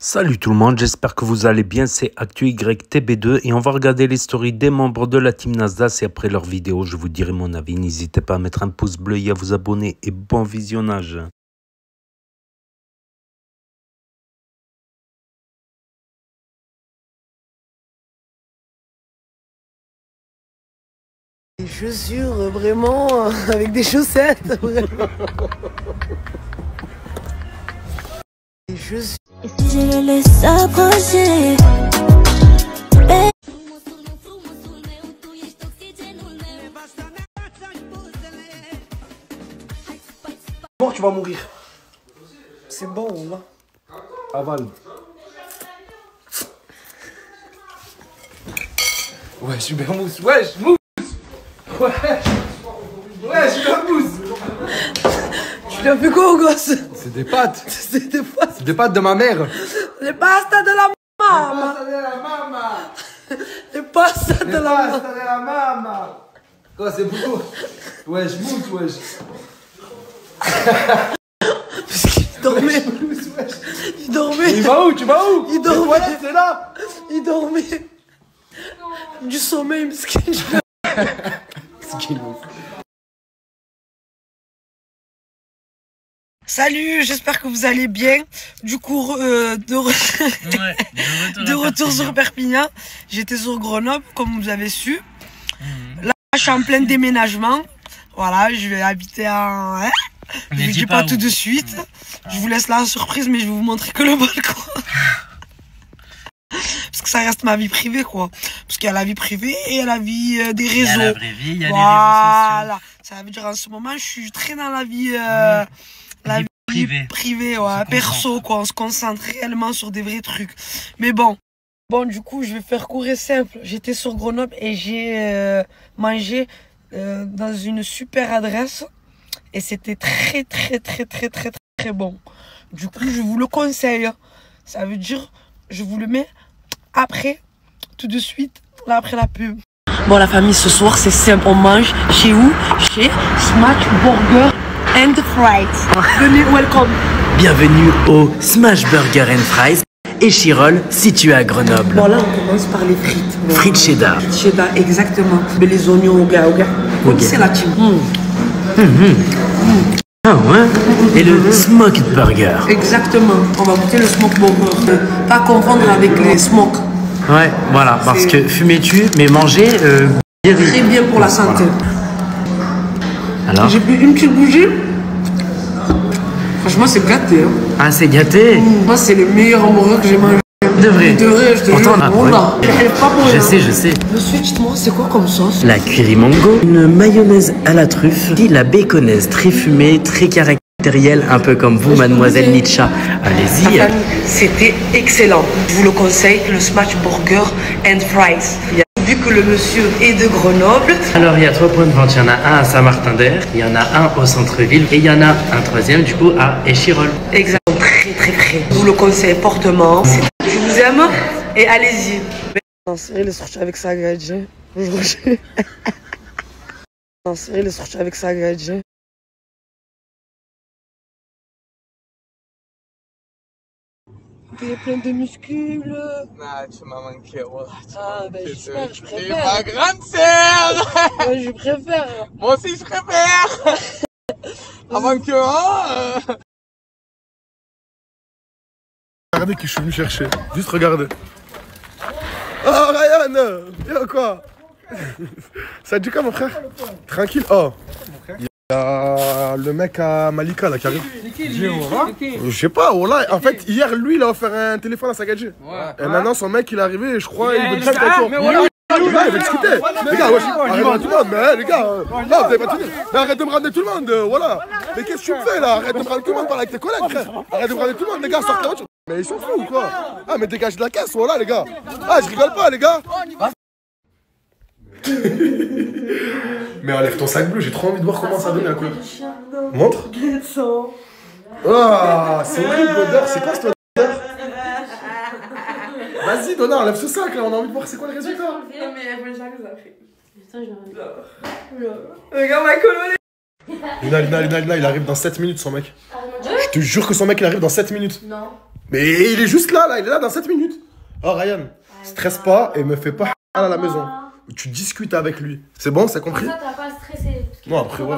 Salut tout le monde, j'espère que vous allez bien, c'est ActuYTB2 et on va regarder les stories des membres de la team Nasdaq et après leur vidéo je vous dirai mon avis. N'hésitez pas à mettre un pouce bleu et à vous abonner et bon visionnage. Des chaussures vraiment avec des chaussettes vraiment. Des chaussures. Et si je le laisse approcher? Mort, tu vas mourir. C'est bon là. Avale. Ouais, super mousse. Wesh, mousse. Ouais, super mousse. Tu l'as fait quoi, gosse? C'est des pâtes. C'est des pâtes. C'est des pâtes de ma mère. Les pastas de la maman. Pasta de la mama. Les pastas de la maman. Pasta de la mama. Quoi, c'est beaucoup. Wesh, mousse, wesh. Parce qu'il dormait. Mousse, wesh. Il dormait. Il va où? Tu vas où? Il dormait. Les toilettes, c'est là. Il dormait. Du sommeil, mesquin. Salut, j'espère que vous allez bien. Du coup, de retour sur Perpignan. J'étais sur Grenoble, comme vous avez su. Là, je suis en plein déménagement. Voilà, je vais habiter en... Hein, je ne vous dis pas tout de suite. Je vous laisse la surprise, mais je vais vous montrer que le balcon. Parce que ça reste ma vie privée, quoi. Parce qu'il y a la vie privée et il y a la vie des réseaux. Il y a la vraie vie, il y a les réseaux voilà. Ça veut dire en ce moment, je suis très dans la vie... la vie privée, ouais, perso, quoi. On se concentre réellement sur des vrais trucs. Mais bon, du coup, je vais faire court et simple. J'étais sur Grenoble et j'ai mangé dans une super adresse. Et c'était très bon. Du coup, je vous le conseille. Ça veut dire, je vous le mets après, tout de suite, là après la pub. Bon, la famille, ce soir, c'est simple. On mange chez où? Chez Smash Burger and Fries. Venez, welcome. Bienvenue au Smash Burger and Fries et Chirol, situé à Grenoble. Bon, là, on commence par les frites. Bon. Frites cheddar. Frites cheddar, exactement. Mais les oignons au gars. Comme c'est la team. Ah ouais. Et le smoked burger. Exactement. On va goûter le smoke burger. Pas confondre avec les smokes. Ouais, voilà, parce que fumer tue, mais manger guérit. Très bien pour la santé. Alors? J'ai bu une petite bougie. Franchement, c'est gâté. Hein. Ah, c'est gâté. Moi, c'est le meilleur hamburger que j'ai mangé. De vrai. De vrai, je te Pourtant, jure. on a Voilà. Elle est pas pour rien. Je sais. Monsieur, dites-moi, c'est quoi comme sauce? La curry mango, une mayonnaise à la truffe, puis la baconaise très fumée, très caractérielle, un peu comme vous, mademoiselle Nietzsche. Allez-y. C'était excellent. Je vous le conseille, le Smash Burger and Fries. Vu que le monsieur est de Grenoble. Alors il y a 3 points de vente, il y en a un à Saint-Martin-d'Air, il y en a un au centre-ville et il y en a un troisième du coup à Échirol. Exactement, très. Je vous le conseille fortement. Je vous aime et allez-y. Non, Cyril est sorti avec sa gadget. Non, Cyril est sorti avec sa gadget. Il est plein de muscles. Nah, tu m'as manqué, voilà. Ah, ben j'espère, je T'es préfère. ma grande sœur. Ouais, je préfère. Moi aussi, je préfère. Avant que Regardez qui je suis venu chercher. Juste regardez. Oh, Ryan. Viens quoi? Ça dit quoi, mon frère? Tranquille. Oh. Il y a le mec à Malika là qui arrive. Je sais pas, voilà. En fait, hier, lui, il a offert un téléphone à Sagadji. Et maintenant, son mec, il est arrivé et je crois il veut discuter avec toi. Il veut discuter. Les gars, arrête de ramener tout le monde. Mais les gars, là, vous avez pas fini. Mais arrête de me ramener tout le monde, voilà. Mais qu'est-ce que tu me fais là? Arrête de me ramener tout le monde, parle avec tes collègues, frère. Arrête de me ramener tout le monde, les gars, sortez la voiture. Mais ils sont fous ou quoi? Ah, mais dégage de la caisse, voilà, les gars. Ah, je rigole pas, les gars. Mais enlève ton sac bleu, j'ai trop envie de voir comment ça donne à quoi. Montre. Ah, c'est horrible l'odeur, c'est quoi cette odeur? Vas-y, Donna, enlève ce sac là, on a envie de voir c'est quoi le résultat. Non, mais il faut que ça fait. Putain, je regarde ma colonie. Lina, il arrive dans 7 minutes son mec. Je te jure que son mec il arrive dans 7 minutes. Non. Mais il est juste là, il est là dans 7 minutes. Oh, Ryan, stresse pas et me fais pas à la maison. Tu discutes avec lui. C'est bon, c'est compris? Ça, t'as pas à stresser. Non, après, ouais.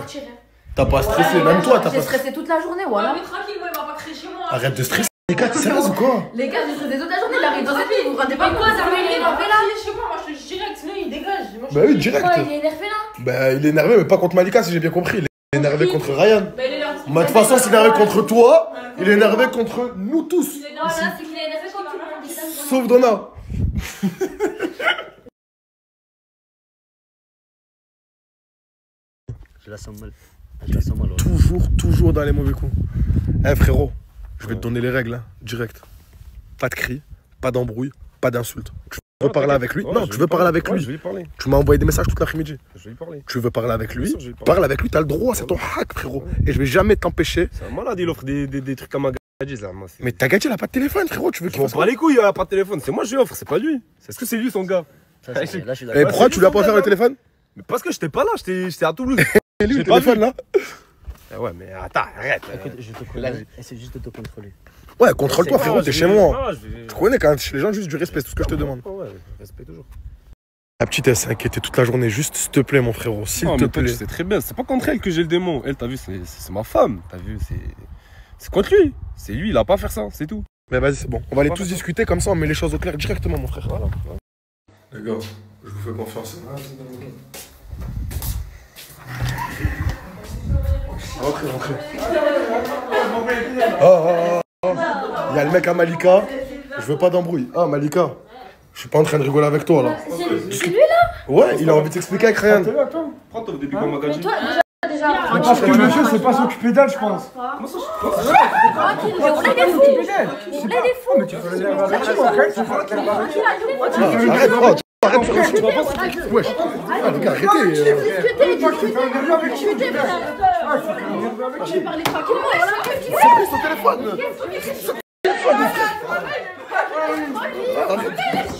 T'as pas à stresser, même toi, t'as pas. J'ai stressé toute la journée, voilà. Mais tranquille, moi, il va pas crier chez moi. Arrête de stresser. Les gars, t'es sérieuse ou quoi? Les gars, j'ai stressé toute la journée, il arrive dans cette vie, vous vous rendez pas compte? Ça va, il est énervé là. Chez moi, moi, je te dis direct, sinon il dégage. Bah oui, direct. Il est énervé là. Bah, il est énervé, mais pas contre Malika, si j'ai bien compris. Il est énervé contre Ryan. Bah, il est énervé. De toute façon, s'il est énervé contre toi, il est énervé contre nous tous. Non, là, c'est qu'il est énervé contre tout le monde. Sauf Donna. Je la sens mal. Je la sens mal. Toujours dans les mauvais coups. Eh frérot, je vais te donner les règles, hein, direct. Pas de cris, pas d'embrouille, pas d'insultes. Tu veux parler avec lui? Non, tu veux parler avec lui. Je vais lui parler. Tu m'as envoyé des messages toute l'après-midi. Je vais lui parler. Tu veux parler avec lui? Bien sûr, je vais lui parler. Parle avec lui, t'as le droit, c'est ton hack, frérot. Et je vais jamais t'empêcher. C'est un malade, il offre des trucs à ma gadget là. Moi, Mais ta gadget, elle a pas de téléphone, frérot. Tu veux qu'il on fasse prend les couilles, il a pas de téléphone. C'est moi je lui offre, c'est pas lui. Est-ce que c'est lui son gars? Là, je suis Et d'accord. pourquoi tu lui as pas offert le téléphone? Mais parce que j'étais pas là, j'étais à Toulouse. Et lui, J'ai le pas téléphone, là? Ah ouais, mais attends, arrête. Écoute, je te connais. Essaie juste de te contrôler. Ouais, contrôle-toi, frérot, t'es chez moi. Ah, je vais- Tu connais quand même chez les gens, juste du respect, c'est tout ce que je te demande. Ouais, respect toujours. La petite, elle s'est inquiétée toute la journée. Juste, s'il te plaît, mon frérot, s'il Non, te mais toi, tu plaît. sais très bien, c'est pas contre elle que j'ai le démon. Elle, t'as vu, c'est ma femme. T'as vu, c'est contre lui. C'est lui, il a pas à faire ça, c'est tout. Mais vas-y, c'est bon. On va aller tous discuter, comme ça, on met les choses au clair directement, mon frère. Voilà. Les gars, je vous fais confiance. Rentrez. Il y a le mec à Malika. Je veux pas d'embrouille. Ah, Malika, je suis pas en train de rigoler avec toi, là. C'est lui là? Ouais, il a envie de t'expliquer avec Ryan. Prends ton début comme magasin. Toi, déjà. Parce que le jeu, c'est pas s'occuper d'elle, je pense. Tranquille, mais on est des fous. On est des fous. Mais tu peux le dire avec elle, Arrête, oh, arrête, wesh. Ah, les gars, arrêtez. Discuter, frère. Je vais parler tranquillement. C'est pris son téléphone.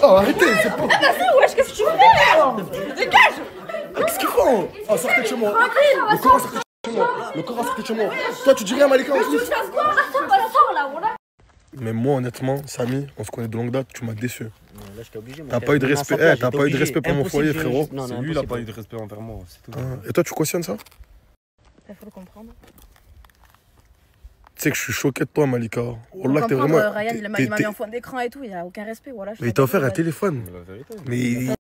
Oh, arrêtez, c'est pas. Wesh, qu'est-ce que tu fais? Dégage. Qu'est-ce qu'ils font? Oh, sortez de chez moi. Le Coran, sortez de chez moi. Le Coran, sortez de chez moi. Toi, tu dis rien, Malika, en plus. Mais moi, honnêtement, Samy, on se connaît de longue date, tu m'as déçu. Là, j'étais obligé. T'as pas eu de respect, t'as pas eu de respect pour mon foyer, frérot. C'est lui, il a pas eu de respect envers moi, c'est tout. Et toi, tu cautionnes ça? Il faut le comprendre. Tu sais que je suis choqué de toi, Malika. Wallah, que t'es vraiment. Ryan, il m'a mis en fond d'écran et tout, il a aucun respect, voilà. Mais il t'a offert un téléphone. La vérité. Mais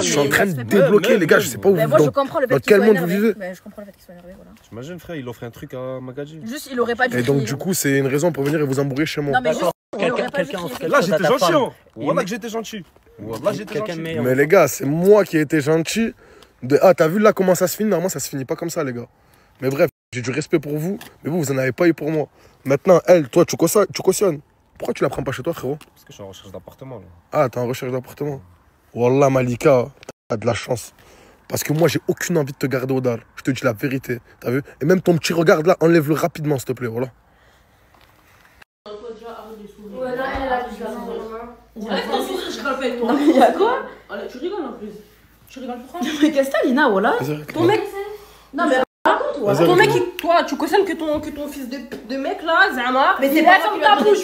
je suis en train de débloquer, les gars, je sais pas où vous Moi, je comprends le fait dans qu'il quel soit monde vous énervé. vivez. Mais je comprends le fait qu'il soit énervé, voilà. T'imagines, frère, il offre un truc à Magadji. Juste, il aurait pas dû Et donc, crier. du coup, c'est une raison pour venir et vous embrouiller chez moi. Non, mais juste, il aurait pas dû Quelqu'un crier. Là, j'étais gentil, hein. Voilà met- que j'étais gentil. Voilà, j'étais Quelqu'un gentil. met. Mais les gars, c'est moi qui ai été gentil. Ah, t'as vu là comment ça se finit? Normalement, ça se finit pas comme ça, les gars. Mais bref, j'ai du respect pour vous, mais vous en avez pas eu pour moi. Maintenant, elle, toi, tu cautionnes. Pourquoi tu la prends pas chez toi, frérot? Parce que je suis en recherche d'appartement, là. Ah, t'es en recherche d'appartement. Wallah, Malika, t'as de la chance. Parce que moi, j'ai aucune envie de te garder au dalle. Je te dis la vérité, t'as vu? Et même ton petit regard là, enlève-le rapidement, s'il te plaît, voilà. Ouais, là, elle est là, je la sens. Arrête ton sourire, je rigole pas avec toi. Non, mais il y a quoi? Allez, tu rigoles en plus. Tu rigoles pourquoi? Mais qu'est-ce que t'as, Lina, voilà? Ton mec. Non, mais raconte, voilà. Vas-y, Ton vas-y. mec, toi, tu cautionnes que ton fils de mec là, Zama. Mais c'est pas comme ta bouche,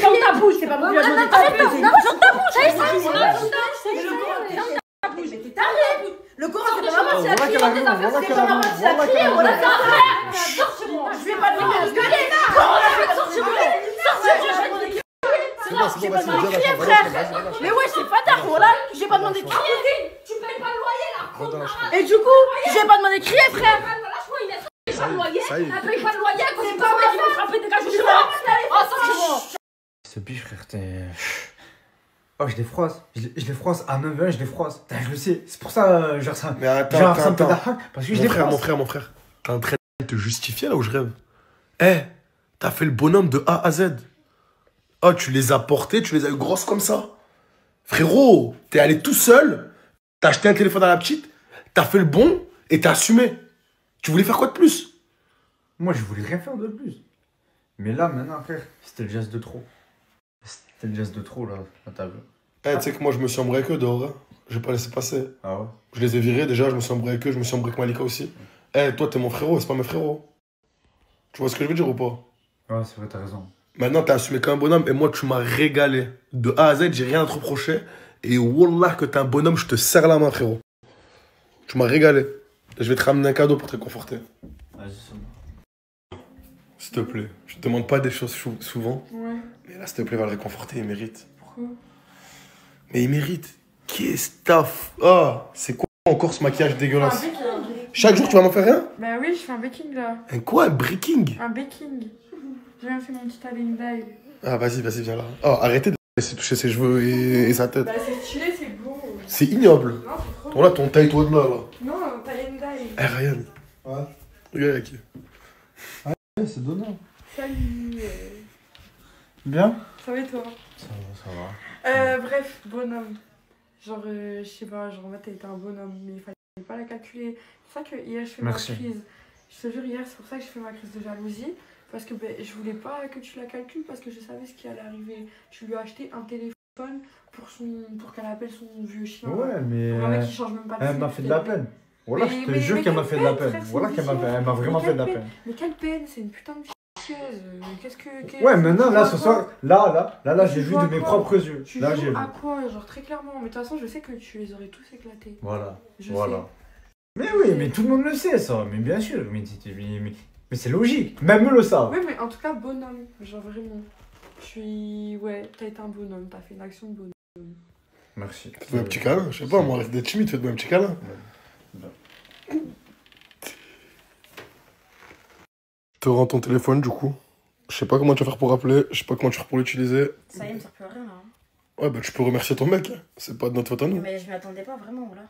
c'est pas pour lui ajouter ta bouche. Mais t'es taré! Le Coran, c'est pas vraiment si la crié, c'est pas vraiment si la crié, voilà, sortez-moi! Je vais pas te gueuler! Sortez-moi! J'ai pas demandé de crier, frère! Mais ouais, c'est pas tard, voilà! J'ai pas demandé de crier! Tu payes pas le loyer là, Et du coup, j'ai pas demandé de crier, frère! lâche-moi, il est pas le loyer. Ça y est. Elle paye pas le loyer, c'est pas moi qui vais frapper, dégage de chez moi. Oh, sortez-moi. Ce biche, frère, t'es. Oh, je les froisse. Je les froisse à 9h, je les froisse. Putain, je le sais. C'est pour ça, genre ça. Mais attends, Genre ça me fait attends. d'arrac, parce que je les Mon froisse. frère. T'es en train de te justifier là où je rêve? Eh, t'as fait le bonhomme de A à Z. Oh, tu les as portés, tu les as eu grosses comme ça. Frérot, t'es allé tout seul, t'as acheté un téléphone à la petite, t'as fait le bon et t'as assumé. Tu voulais faire quoi de plus? Moi, je voulais rien faire de plus. Mais là, maintenant, frère, c'était le geste de trop. C'était le geste de trop, là, à table. Eh, tu sais que moi, je me suis embrouillé avec eux dehors. Hein. J'ai pas laissé passer. Ah ouais? Je les ai virés déjà, je me suis embrouillé avec eux, je me suis embrouillé avec Malika aussi. Eh, toi, t'es mon frérot, c'est pas mes frérots. Tu vois ce que je veux dire ou pas? Ouais, c'est vrai, t'as raison. Maintenant, t'as assumé comme un bonhomme et moi, tu m'as régalé. De A à Z, j'ai rien à te reprocher. Et wallah, que t'es un bonhomme, je te serre la main, frérot. Tu m'as régalé. Je vais te ramener un cadeau pour te réconforter. Vas-y, c'est bon. S'il te plaît. Je te demande pas des choses souvent. Ouais. Mais là, s'il te plaît, va le réconforter, il mérite. Pourquoi? Mais il mérite. Qu'est-ce que t'as fait? Ah, c'est quoi encore ce maquillage dégueulasse? Chaque jour, tu vas m'en faire rien? Bah oui, je fais un baking là. Un quoi? Un breaking? Un baking. J'ai même fait mon petit align dye. Ah, vas-y, viens là. Oh, arrêtez de laisser toucher ses cheveux et sa tête. Bah c'est stylé, c'est beau. C'est ignoble. Non, c'est trop Voilà, ton taille-toi de là. Non, align dye. Eh, Ryan. Ouais. Regarde qui. Ouais, c'est donnant. Salut. Bien? Ça va et toi? Ça va. Bref, bonhomme. Genre, je sais pas, genre, en fait, t'as été un bonhomme, mais il fallait pas la calculer. C'est ça que hier, je fais Merci. ma crise. Je te jure, hier, c'est pour ça que je fais ma crise de jalousie. Parce que ben, je voulais pas que tu la calcules, parce que je savais ce qui allait arriver. Tu lui as acheté un téléphone pour qu'elle appelle son vieux chien. Ouais, mais. Pour un mec qui change même pas de Elle m'a fait de la peine. Voilà, je te mais jure qu'elle m'a fait de la quelle peine. frère, Voilà c'est qu'elle m'a une elle m'a vraiment fait de la peine. Mais quelle peine, c'est une putain de chieuse. Qu'est-ce que. Ouais, maintenant, là, ce tu vois soir, là, Tu j'ai vu joues à de mes quoi propres yeux. Tu Là, joues j'ai vu. à quoi? Genre, très clairement. Mais de toute façon, je sais que tu les aurais tous éclatés. Voilà. Je Voilà. Mais oui, mais tout le monde le sait, ça. Mais bien sûr. Mais c'est logique. Même eux le savent. Oui, mais en tout cas, bonhomme. Genre, vraiment. Ouais, t'as été un bonhomme. T'as fait une action de bonhomme. Merci. Fais-toi un petit câlin. Je sais pas, moi, arrête d'être timide, fais-toi un petit câlin. Te rends ton téléphone, du coup. Je sais pas comment tu vas faire pour appeler. Je sais pas comment tu vas faire pour l'utiliser. Ça y est, il me sert plus à rien là. Ouais, bah tu peux remercier ton mec. C'est pas de notre faute à nous. Mais je m'y attendais pas vraiment, voilà.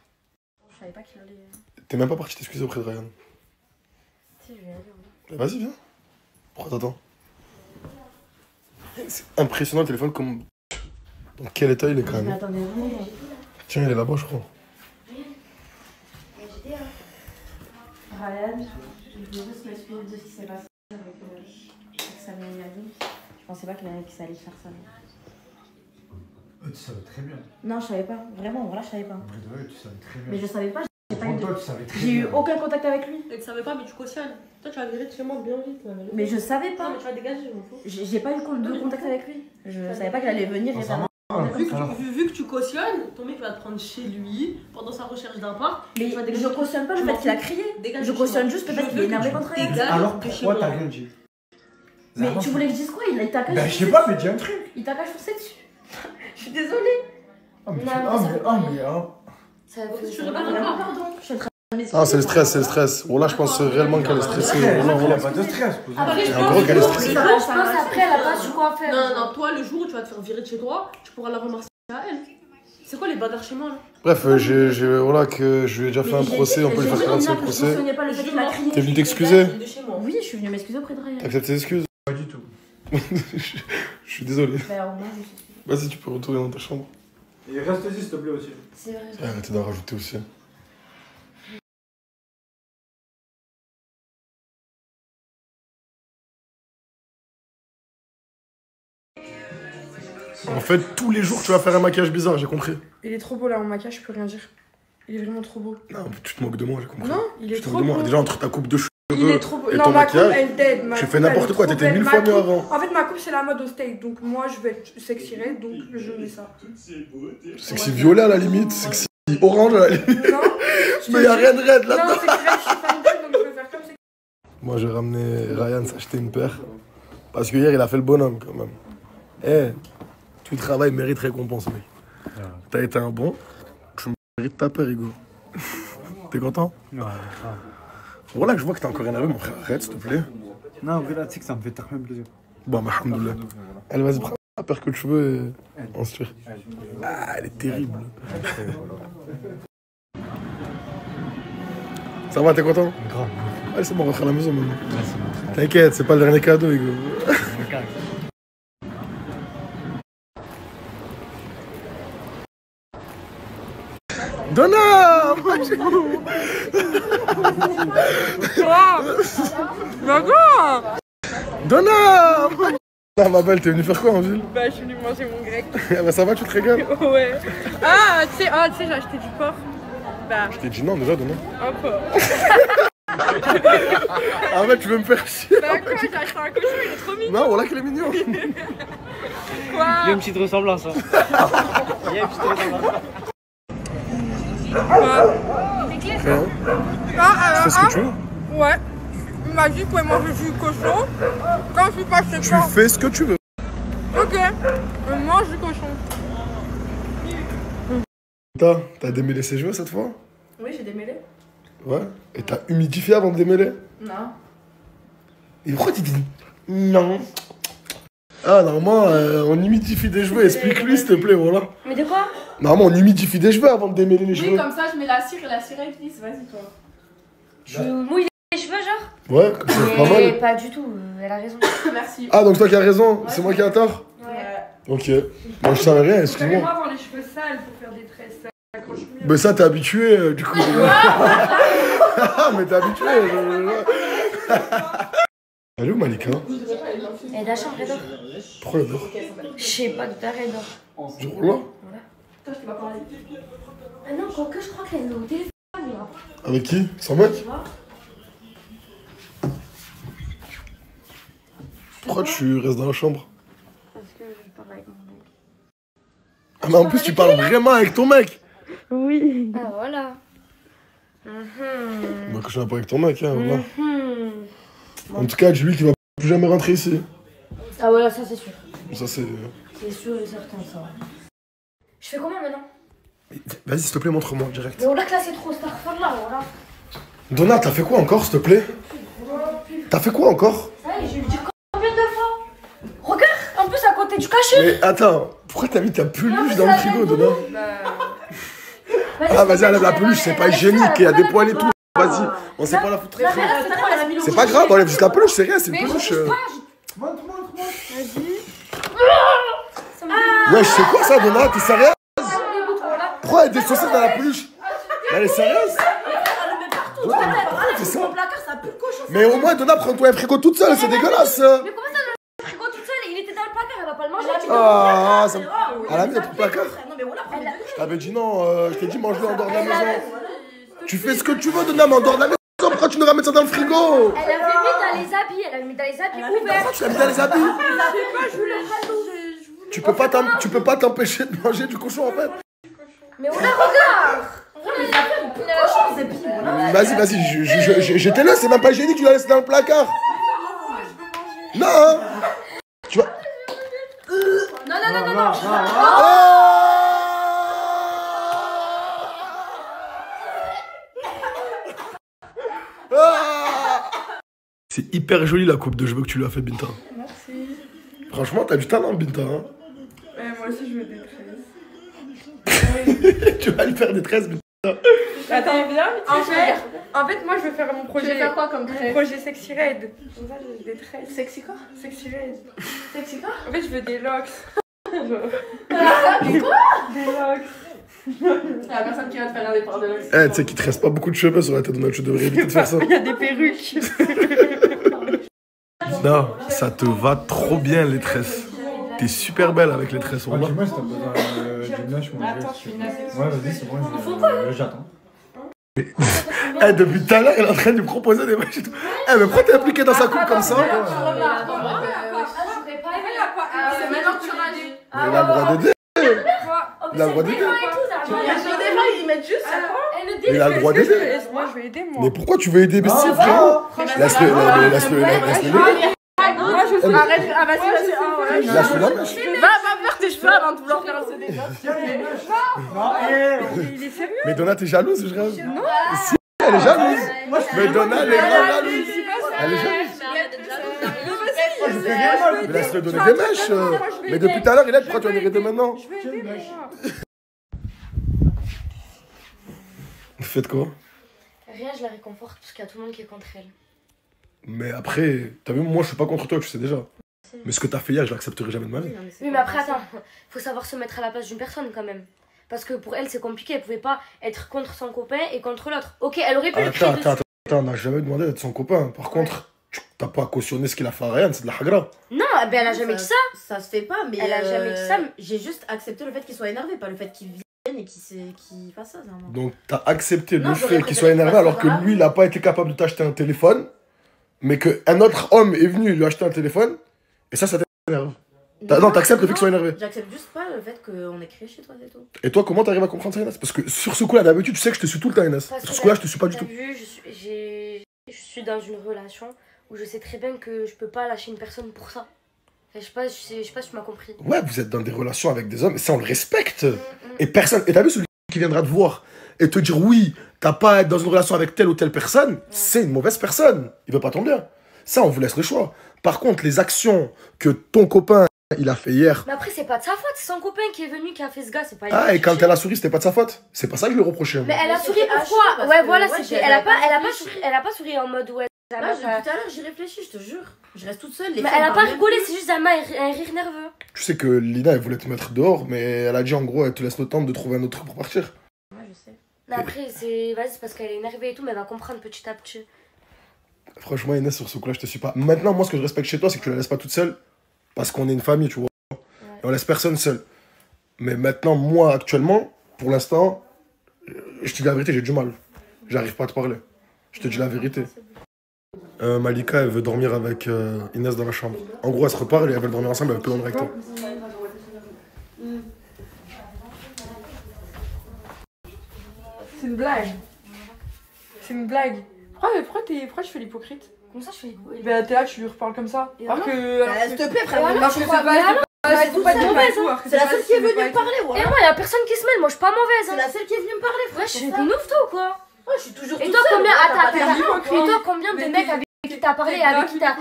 Je savais pas qu'il allait. T'es même pas parti t'excuser auprès de Ryan. Si, je vais y aller, voilà. Bah, vas-y, viens. Pourquoi t'attends? C'est impressionnant le téléphone, comme. Dans quel état il est quand Je m'y même. attendais vraiment pas. Tiens, il est là-bas, je crois. Ryan, je voulais juste m'excuser de ce qui s'est passé avec Samia et Yadim. Je pensais pas que ça allait faire ça. Tu savais très bien. Non, je savais pas. Vraiment, voilà, je savais pas. Ouais, tu savais très bien. Mais je savais pas, j'ai pas eu Toi, tu savais très J'ai eu bien. aucun contact avec lui. Tu savais pas, mais tu cautionnes. Toi, tu vas virer de chez moi bien vite. Mais je savais Non, pas. mais tu vas dégager, je m'en fous. J'ai pas eu de contact avec lui. Je savais pas qu'il allait venir et ça. Vu que tu cautionnes, ton mec va te prendre chez lui pendant sa recherche d'appart. Mais tu vas dégager. je cautionne pas le fait qu'il a crié. Dégage Je de cautionne chez juste moi. le fait qu'il est énervé contre elle. Alors de chez pourquoi moi. t'as rien dit? Mais tu voulais que je dise quoi? Il t'a caché. Ben je sais pas, mais dis un truc. Il t'a caché foncé dessus. Je suis désolée. Oh mais Ça fait Je pas vraiment pardon. Je suis en train de m'excuser. Ah, c'est le stress, c'est le stress. Voilà, je pense réellement qu'elle est stressée. Voilà. pas de stress. Après, je En gros, qu'elle est stressée. Je pense après, elle a pas su quoi faire. Non, toi, le jour où tu vas te faire virer de chez toi, tu pourras la remercier à elle. C'est quoi les badars chez moi là? Bref, voilà, que je lui ai déjà fait un procès, on peut lui faire 45 procès. Je me pas le fait qu'il a crié. T'es venu t'excuser? Oui, je suis venue m'excuser auprès de Ryan. T'acceptes tes excuses? Pas du tout. Je suis désolé. Bah, au moins, je suis. Vas-y, tu peux retourner dans ta chambre. Et reste-y s'il te plaît aussi. C'est vrai. Arrêtez d'en rajouter aussi. En fait, tous les jours, tu vas faire un maquillage bizarre, j'ai compris. Il est trop beau là, mon maquillage, je peux rien dire. Il est vraiment trop beau. Non, mais tu te moques de moi, j'ai compris. Non, il est Tu te trop moques de moi. beau. Déjà, entre ta coupe de cheveux Il est trop beau. et Non, ton ma coupe, maquillage, elle dead. Ma tu coupe, fais elle n'importe est quoi, trop t'étais belle. 1000 Ma fois mieux coupe- avant. En fait, ma coupe, c'est la mode au steak. Donc, moi, je vais être sexy red. Donc, je mets ça. Sexy violet à la limite, sexy orange à la limite. Non, Mais y'a rien de raide non, là-dedans. c'est vrai, je suis fan d'elle. Donc, je vais faire comme ça. Moi, j'ai ramené Ryan s'acheter une paire. Parce que hier, il a fait le bonhomme quand même. Eh, tout travail mérite récompense, mec. T'as été un bon, tu mérites ta paire, Hugo. T'es content? Ouais, Voilà que je vois que t'es encore énervé, mon frère. Arrête, s'il te plaît. non, en vrai, là, tu sais que ça me fait tellement plaisir. Bon, bah, alhamdoulilah. Allez, vas-y, prends la paire que tu veux et on se tire. Ah, elle est terrible. Ça va, t'es content? Grave. Allez, c'est bon, on rentre à la maison maintenant. T'inquiète, c'est pas le dernier cadeau, Hugo. Donna! Donna! Ah, ma belle, t'es venue faire quoi en ville? Bah, je suis venue manger mon grec. Bah, ça va, tu te régales? Ouais. Ah, tu sais, j'ai acheté du porc. Bah, Je t'ai dit non déjà, Donna. un porc. Ah ouais, tu veux me faire chier? Bah quoi, j'ai acheté un cochon, il est trop mignon. Non, voilà qu'il est mignon. Quoi? Il y a une petite ressemblance. Hein. Il y a une petite ressemblance. Fais ce que tu veux. Ouais. Il m'a dit qu'il manger du cochon. Quand je suis pas chez Tu toi. fais ce que tu veux. Ok. Je mange du cochon. T'as démêlé ses cheveux cette fois? Oui, j'ai démêlé. Ouais. Et t'as humidifié avant de démêler? Non. Et pourquoi tu dis non? Ah, normalement, on humidifie des cheveux. Explique-lui, s'il te plaît, voilà. Mais de quoi? Normalement, on humidifie des cheveux avant de démêler les cheveux. Oui, comme ça, je mets la cire et la cire elle glisse. Vas-y, toi. Tu mouilles les cheveux, genre? Ouais, comme ça, c'est pas Mais mal. pas du tout, elle a raison. Merci. Ah, donc c'est toi qui as raison, c'est moi qui ai tort? Ouais. Ok. Moi, je savais rien, excuse-moi. Moi, avoir les cheveux sales pour faire des tresses, ça accroche mieux. Mais ça, t'es habitué, du coup. Mais t'es habitué. Elle est où, Malika? Elle est dans la chambre, elle dort. Pourquoi elle dort? Je sais pas, tout à l'heure, elle dort. Du coup, là? Toi, je t'ai pas parlé. Ah non, quoique, je crois qu'elle est au téléphone, là. Avec qui? Son mec? Pourquoi tu restes dans la chambre? Parce que je parle avec mon mec. Ah, mais en plus, tu parles vraiment avec ton mec? Oui. Ah, voilà. Bah, que je ne pas avec ton mec, hein, voilà. En tout cas, dis-lui qu'il va plus jamais rentrer ici. Ah, voilà, ça, c'est sûr. Ça, c'est. C'est sûr et certain, ça. Je fais comment maintenant? Vas-y, s'il te plaît, montre-moi direct. Mais on l'a classé trop, cette affaire là, voilà. Donna, t'as fait quoi encore, s'il te plaît? T'as fait quoi encore? Ça y est, je vais lui dire combien de fois? Regarde, en plus, à côté du cachet. Mais attends, pourquoi t'as mis ta peluche dans le frigo, Donna? Vas-y, Ah, vas-y, enlève la peluche, c'est pas hygiénique, il y a des poils et tout. Vas-y, on sait pas la foutre. C'est pas grave, enlève juste la peluche, c'est rien, c'est une peluche. Vas-y. Ouais, je sais quoi ça, Donna? T'es sérieuse? Pourquoi elle est déchaussée dans la peluche? Elle est sérieuse? Donna, pourquoi elle fait ça? Mais au moins, Donna, prends-toi un frigo toute seule, c'est dégueulasse. Mais comment ça, le frigo toute seule? Il était dans le placard, elle va pas le manger. Ah, ça... Elle a mis notre placard. Je t'avais dit non, je t'ai dit mange-le en dehors de la maison. Tu fais ce que tu veux, Donna, mais en dehors de la maison. Pourquoi tu nous ramènes ça dans le frigo? Elle avait mis dans les habits, elle avait mis dans les habits ouverts. Pourquoi tu l'as mis dans les habits? Tu peux pas t'empêcher de manger du cochon en fait. Mais on la regarde. Vas-y, j'étais là, c'est même pas hygiénique, tu l'as laissé dans le placard. Non. Tu vas... Non. C'est hyper joli la coupe de cheveux que tu lui as fait, Binta. Merci. Franchement, t'as du talent, Binta. Hein. Moi aussi, je veux des tresses. Tu vas lui faire des tresses, Binta. Attends, viens. En fait, moi, je veux faire mon projet. Tu veux faire quoi comme tresses? Mon projet Sexy Red. Comme ça, j'ai des tresses. Sexy quoi? Sexy Red. Sexy quoi? En fait, je veux des locks. Des locks. La personne qui va te faire des parts de locks. Eh, tu sais qu'il te reste pas beaucoup de cheveux sur la tête, donc tu devrais éviter de faire ça. Il y a des perruques. Non, ça te va trop bien les tresses. T'es super belle avec les tresses, on va. Dis-moi si t'as besoin d'une mèche, moi. Attends, je suis une assez. Ouais, vas-y, c'est bon, j'attends. Eh, depuis tout à l'heure, elle est en train de me proposer des mèches et tout. Eh, mais pourquoi t'es impliqué dans sa coupe comme ça? C'est maintenant que tu rages. Il a le droit d'aider. Il a le droit d'aider. Ils mettent juste ça. Il a le droit d'aider. Moi, je vais aider, moi. Mais pourquoi tu veux aider Bessie, frérot? Laisse-le. Moi, je suis. Arrête. Ah, vas-y. Laisse-le la mèche. Va faire tes cheveux avant de vouloir faire un CD. Il est sérieux? Mais Donna, t'es jalouse, je rêve. Non. Si, elle est jalouse. Mais Donna, elle est grave jalouse. Elle est jalouse. Mais laisse-le donner des mèches. Mais depuis tout à l'heure, il est pourquoi tu vas lui aider maintenant? Faites quoi? Rien, je la réconforte parce qu'il y a tout le monde qui est contre elle. Mais après, t'as vu, moi je suis pas contre toi, tu sais déjà. Mais ce que t'as fait hier, je l'accepterai jamais de ma vie. Oui, mais après, attends, faut savoir se mettre à la place d'une personne quand même. Parce que pour elle, c'est compliqué, elle pouvait pas être contre son copain et contre l'autre. Ok, elle aurait pu le crier dessus. Attends, on n'a jamais demandé d'être son copain. Par contre, t'as pas cautionné ce qu'il a fait à Ryan, c'est de la hagra. Non, ben elle a jamais dit ça. Ça se fait pas, mais elle a jamais dit ça. J'ai juste accepté le fait qu'il soit énervé, pas le fait qu'il et qui fasse ça, vraiment. Donc, t'as accepté le fait qu'il soit énervé alors que lui, il n'a pas été capable de t'acheter un téléphone, mais qu'un autre homme est venu lui acheter un téléphone, et ça t'énerve. Non, t'acceptes le fait qu'il soit énervé. J'accepte juste pas le fait qu'on ait crié chez toi, c'est tout. Et toi, comment t'arrives à comprendre ça, Inès? Parce que sur ce coup-là, d'habitude, tu sais que je te suis tout le temps, Inès. Sur ce coup-là, je te suis pas du tout. Je suis dans une relation où je sais très bien que je peux pas lâcher une personne pour ça. Je sais pas si tu m'as compris. Ouais, vous êtes dans des relations avec des hommes, et ça, on le respecte. Et personne. Et t'as vu celui qui viendra te voir et te dire oui, t'as pas à être dans une relation avec telle ou telle personne, c'est une mauvaise personne. Il veut pas ton bien. Ça, on vous laisse le choix. Par contre, les actions que ton copain il a fait hier. Mais après, c'est pas de sa faute, c'est son copain qui est venu, qui a fait ce gars, c'est pas. Ah, et quand elle a souri, c'était pas de sa faute. C'est pas ça que je lui reprochais. Mais elle a souri pourquoi? Ouais, voilà, c'était. Elle a pas souri en mode ouais. Là, tout à l'heure, j'y réfléchis, je te jure. Je reste toute seule. Mais elle a pas rigolé, c'est juste un rire nerveux. Tu sais que Lina, elle voulait te mettre dehors, mais elle a dit en gros, elle te laisse le temps de trouver un autre truc pour partir. Ouais, je sais. Mais après, c'est parce qu'elle est énervée et tout, mais elle va comprendre petit à petit. Franchement, Inès, sur ce coup-là, je te suis pas. Maintenant, moi, ce que je respecte chez toi, c'est que tu la laisses pas toute seule, parce qu'on est une famille, tu vois. Ouais. Et on laisse personne seul. Mais maintenant, moi, actuellement, pour l'instant, je te dis la vérité, j'ai du mal. J'arrive pas à te parler. Je te dis la vérité. Malika, elle veut dormir avec Inès dans la chambre. En gros, elle se reparle et elles veulent dormir ensemble, elle veut plus dormir avec toi. C'est une blague. C'est une blague. Pourquoi tu fais l'hypocrite? Comment ça je fais l'hypocrite? Bah t'es là, tu lui reparles comme ça. Alors que... S'il te plaît, frère. C'est la seule qui est venue me parler, ouais. Et moi, y'a personne qui se mêle, moi je suis pas mauvaise. C'est la seule qui est venue me parler, frère. Ouais, je suis une ouf, toi ou quoi? Ouais, je suis toujours Et toi, combien de mecs avec qui t'as parlé, avec qui t'as.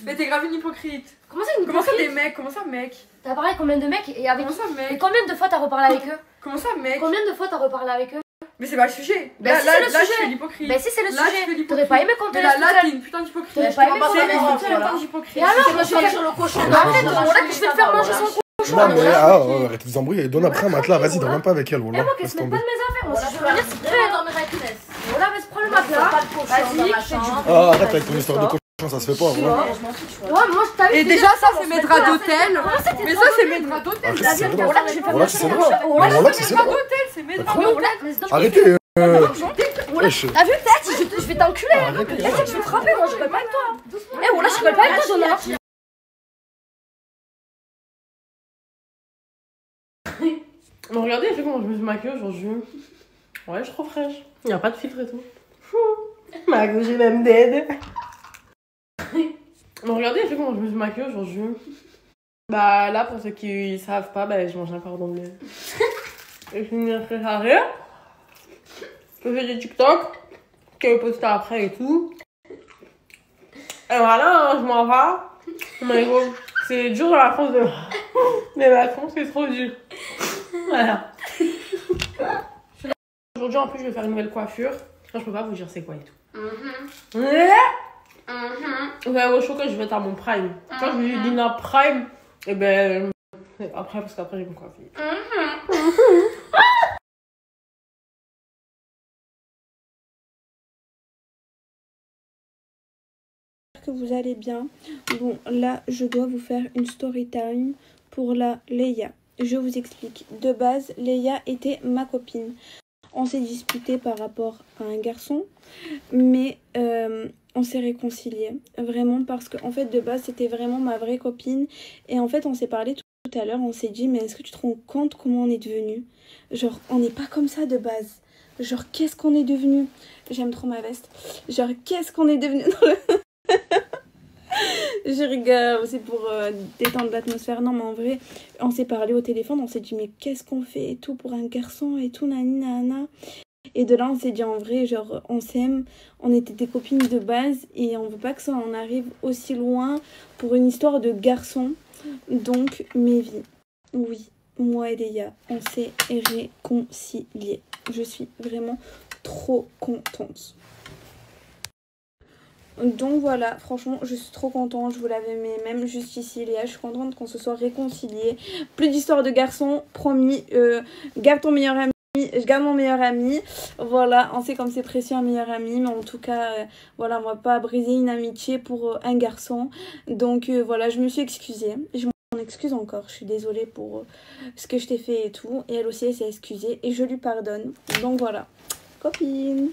Mais t'es grave une hypocrite. Comment ça, une hypocrite? Comment ça, des mecs? Comment ça, mec? T'as parlé à combien de mecs et avec. Comment ça, mec? Et combien de fois t'as reparlé avec eux? Comment ça, mec? Combien de fois t'as reparlé avec eux? Mais c'est pas le sujet. Là, je fais l'hypocrite. Mais si c'est le sujet. T'aurais pas aimé qu'on te laisse toute seule. seule. T'es une putain d'hypocrite. T'aurais pas aimé qu'on te laisse toute seule. Et alors, je vais faire le cochon. Arrête, voilà que je vais te faire manger son cochon. Non, mais arrête de vous embrouiller. Donne après un matelas, vas-y, dors même pas avec elle. Et moi, qu'elle se mette pas de mes affaires. Moi, si je veux venir, c'est très dormir avec Inès. Voilà, vas-y, prends le matelas. Vas-y. Arrête avec ton histoire de cochon, ça se fait pas. Ouais, moi, je t'avais. Et déjà, ça, c'est mes draps d'hôtel. Mais ça, c'est mes draps d'hôtel. Voilà, c'est drôle. Voilà, c'est drôle. C'est mes draps d'hôtel. Arrêtez. T'as vu, peut-être, je vais t'enculer. Je vais te frapper, moi, je rigole pas avec toi. Eh, voilà, je rigole pas avec toi, j'en ai marre. Mais regardez, il fait comment je me suis maquillée aujourd'hui. Ouais, je suis trop fraîche. Il n'y a pas de filtre et tout. Ma gauche est même dead. Mais regardez, il fait comment je me suis maquillée aujourd'hui. Bah là, pour ceux qui savent pas, bah je mange un cordon bleu. Et je me suis fait je fais des TikTok, que je poste après et tout. Et voilà, je m'en vais. Mais gros, c'est dur dans la France de mes vacances, c'est trop dur. Voilà. Aujourd'hui, en plus, je vais faire une nouvelle coiffure. Je peux pas vous dire c'est quoi et tout. Vous allez au chaud que je vais être à mon prime. Quand je dis Lina Prime, et ben après, parce qu'après, je vais me coiffer. Que vous allez bien. Bon, là je dois vous faire une story time pour la Leia. Je vous explique. De base, Leia était ma copine. On s'est disputé par rapport à un garçon, mais on s'est réconciliés. Vraiment, parce que en fait, de base, c'était vraiment ma vraie copine. Et en fait, on s'est parlé tout à l'heure, on s'est dit, mais est-ce que tu te rends compte comment on est devenu? Genre, on n'est pas comme ça de base. Genre, qu'est-ce qu'on est devenu? J'aime trop ma veste. Genre, qu'est-ce qu'on est devenu? Je rigole, c'est pour détendre l'atmosphère. Non, mais en vrai, on s'est parlé au téléphone, on s'est dit, mais qu'est-ce qu'on fait et tout pour un garçon et tout, nani, nana. Et de là, on s'est dit, en vrai, genre, on s'aime, on était des copines de base et on veut pas que ça en arrive aussi loin pour une histoire de garçon. Donc, mes vies, oui, moi et Leia, on s'est réconciliés. Je suis vraiment trop contente. Donc voilà, franchement, je suis trop contente, je vous l'avais mis même juste ici, Léa, je suis contente qu'on se soit réconciliés. Plus d'histoire de garçon, promis, garde ton meilleur ami, je garde mon meilleur ami. Voilà, on sait comme c'est précieux un meilleur ami, mais en tout cas, voilà, on va pas briser une amitié pour un garçon. Donc voilà, je me suis excusée, je excuse encore, je suis désolée pour ce que je t'ai fait et tout. Et elle aussi, elle s'est excusée et je lui pardonne. Donc voilà, copine.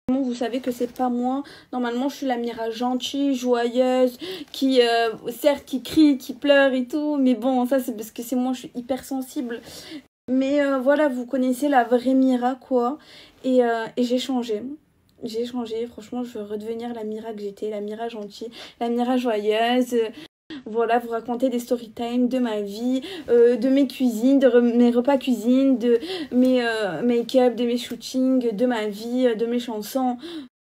Vous savez que c'est pas moi. Normalement, je suis la Mira gentille, joyeuse, qui, certes, qui crie, qui pleure et tout. Mais bon, ça, c'est parce que c'est moi, je suis hyper sensible. Mais voilà, vous connaissez la vraie Mira, quoi. Et j'ai changé. J'ai changé. Franchement, je veux redevenir la Mira que j'étais, la Mira gentille, la Mira joyeuse. Voilà, vous raconter des story time de ma vie, de mes cuisines, de mes repas cuisine, de mes make-up, de mes shootings, de ma vie, de mes chansons,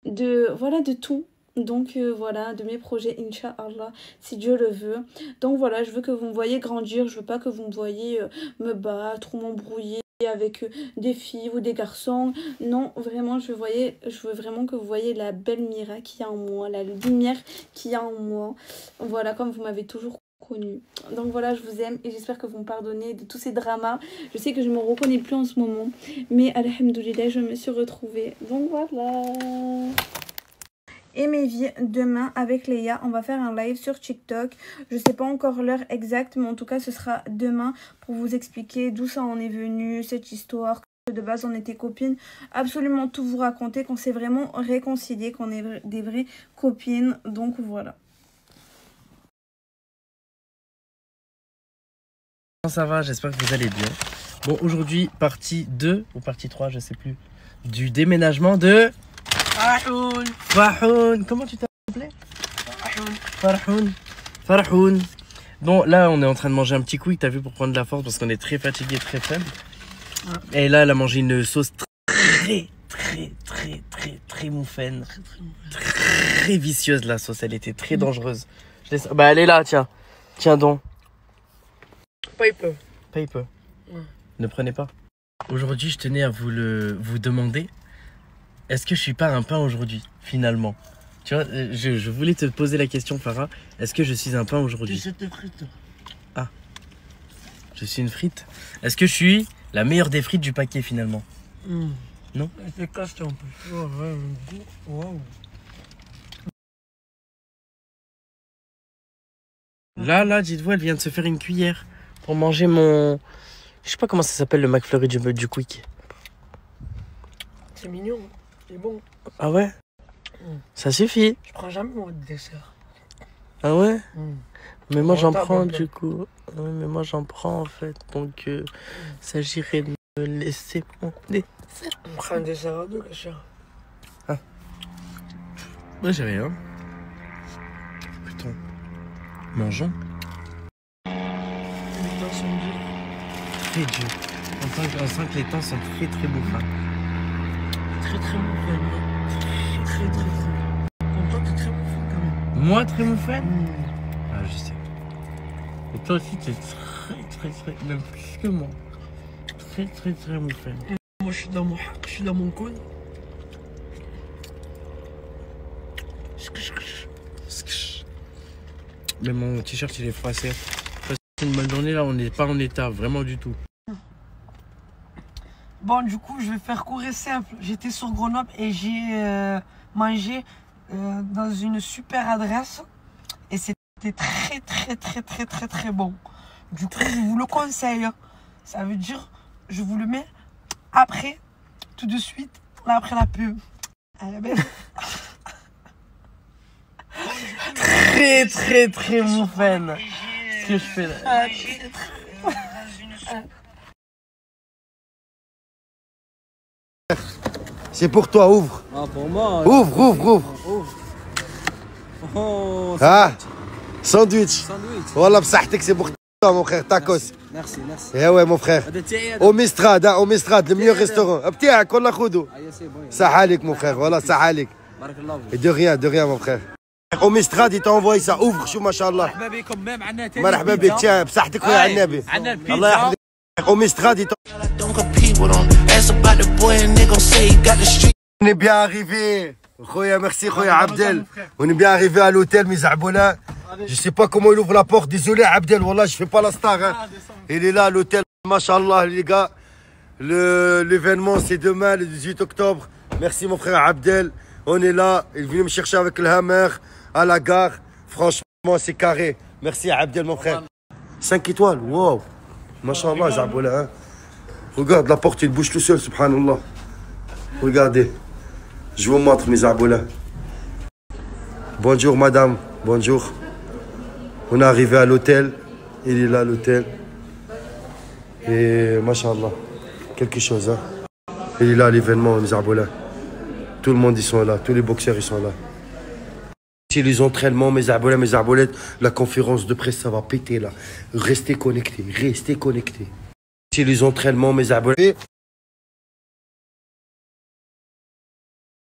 voilà, de tout. Donc voilà, de mes projets, Inch'Allah, si Dieu le veut. Donc voilà, je veux que vous me voyez grandir, je veux pas que vous me voyez me battre ou m'embrouiller avec des filles ou des garçons. Non, vraiment, je veux vraiment que vous voyez la belle Mira qu'il y a en moi, la lumière qu'il y a en moi. Voilà, comme vous m'avez toujours connue. Donc voilà, je vous aime et j'espère que vous me pardonnez de tous ces dramas. Je sais que je me reconnais plus en ce moment, mais alhamdoulilah, je me suis retrouvée. Donc voilà. Et mes vies, demain avec Léa, on va faire un live sur TikTok. Je sais pas encore l'heure exacte, mais en tout cas ce sera demain pour vous expliquer d'où ça en est venu, cette histoire. De base on était copines, absolument tout vous raconter, qu'on s'est vraiment réconciliés, qu'on est des vraies copines. Donc voilà. Ça va, j'espère que vous allez bien. Bon, aujourd'hui, partie 2 ou partie 3, je sais plus, du déménagement de... Farhoun. Comment tu t'appelais? Farhoun. Bon, là, on est en train de manger un petit couille, t'as vu, pour prendre de la force, parce qu'on est très fatigué, très faible. Et là, elle a mangé une sauce très mouffaine. Très vicieuse, la sauce. Elle était très dangereuse. Bah, elle est là, tiens. Tiens donc. Paper. Ouais. Ne prenez pas. Aujourd'hui, je tenais à vous demander, est-ce que je suis pas un pain aujourd'hui, finalement? Tu vois, je voulais te poser la question, Farah. Est-ce que je suis un pain aujourd'hui? Tu sais tes frites. Ah. Je suis une frite. Est-ce que je suis la meilleure des frites du paquet, finalement? Non? C'est cassé en plus. Wow. Là, dites-vous, elle vient de se faire une cuillère pour manger mon... Je sais pas comment ça s'appelle, le McFlurry du Quick. C'est mignon, c'est bon. Ah ouais? Ça suffit. Je prends jamais moi de dessert. Ah ouais? Mais moi j'en prends du coup. Ouais, mais moi j'en prends en fait. Donc il s'agirait de me laisser mon dessert. On prend un dessert à deux, la chère. Ah. Ouais, j'ai rien. Putain. Mangeons. Les temps sont durs. Très dur. On sent que les temps sont très bouffants. Très mouffaine. Très. Comme toi, t'es très mouffaine quand même. Moi, très mouffaine? Ah, je sais. Et toi aussi, t'es très, même plus que moi. Très mouffaine. Moi, je suis dans mon cône. Mais mon t-shirt, il est froissé. C'est une bonne journée, là, on n'est pas en état, vraiment du tout. Bon, du coup, je vais faire court et simple. J'étais sur Grenoble et j'ai mangé dans une super adresse. Et c'était très bon. Du coup, je vous le conseille. Ça veut dire, je vous le mets après, tout de suite, là, après la pub. Allez, belle. Très mouffaine. Ce que je fais là. C'est pour toi, ouvre. Ah, pour moi. Ouvre. Oh, ah, sandwich. Voilà, بصحتك, c'est pour toi, mon frère, tacos. Merci. Eh ouais, mon frère. Au Mistrad, le meilleur restaurant. بتاعك والله خذه. صح عليك, mon frère. Voilà, صح عليك. Et de rien, mon frère. Au Mistrad, il t'a envoyé ça. Ouvre, شو ما شاء الله. مرحبا بك, tiens, بصحتك خويا على النبي. الله يحفظك. Au Mistrad, il t'a... On est bien arrivé. Khoya, merci Khoya Abdel. On est bien arrivé à l'hôtel Mizaboula. Je sais pas comment il ouvre la porte. Désolé Abdel, wallah, je fais pas la star. Hein. Il est là, l'hôtel. Machallah, les gars. L'événement, c'est demain, le 18 octobre. Merci mon frère Abdel. On est là. Il est venu me chercher avec le Hammer à la gare. Franchement, c'est carré. Merci Abdel, mon frère. 5 étoiles, wow. Machallah, Zaboula. Hein. Regarde, la porte, il bouge tout seul, subhanallah. Regardez. Je vous montre mes Zaboula. Bonjour, madame. Bonjour. On est arrivé à l'hôtel. Il est là, l'hôtel. Et machallah. Quelque chose, hein. Il est là, l'événement, mes Zaboula. Tout le monde, ils sont là. Tous les boxeurs, ils sont là. Si les entraînements, mes arbolettes, la conférence de presse, ça va péter là. Restez connectés, restez connectés. Si les entraînements, mes arbolettes.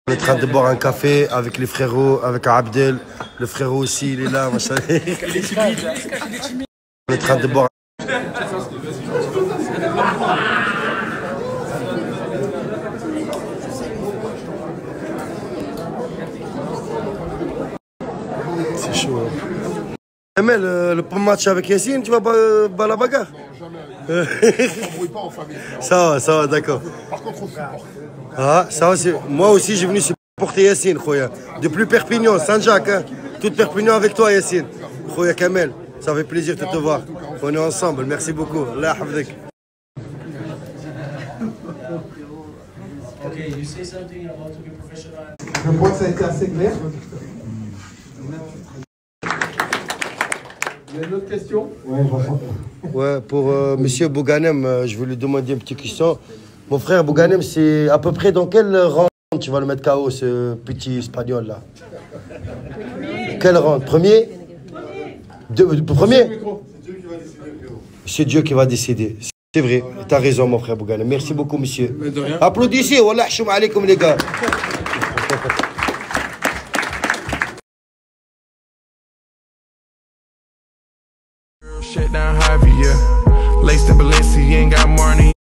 On est en train de boire un café avec les frérots, avec Abdel. Le frérot aussi, il est là. Machallah. On est en train de boire. C'est chaud. Hein. Amel, le premier match avec Yassine, tu vas pas la bagarre? Non, jamais. Pas en famille. Ça va, d'accord. Par contre, on supporte. Ah, ça va, moi aussi, j'ai venu supporter Yassine, Khoya. Depuis Perpignan, Saint-Jacques, hein. Toute Perpignan avec toi, Yassine. Khoya Kamel, ça fait plaisir de te voir. On est ensemble, merci beaucoup. Allah hafzik. Je crois que ça a été assez clair. Il y a une autre question? Ouais, pour monsieur Bouganem, je vais lui demander une petite question. Mon frère Bouganem, c'est à peu près dans quel rang tu vas le mettre KO, ce petit espagnol là? Quel rang? Premier? Premier? C'est Dieu qui va décider. C'est vrai, tu as raison, mon frère Bouganem. Merci beaucoup, monsieur. Applaudissez, wallah, choum alaikum, les gars.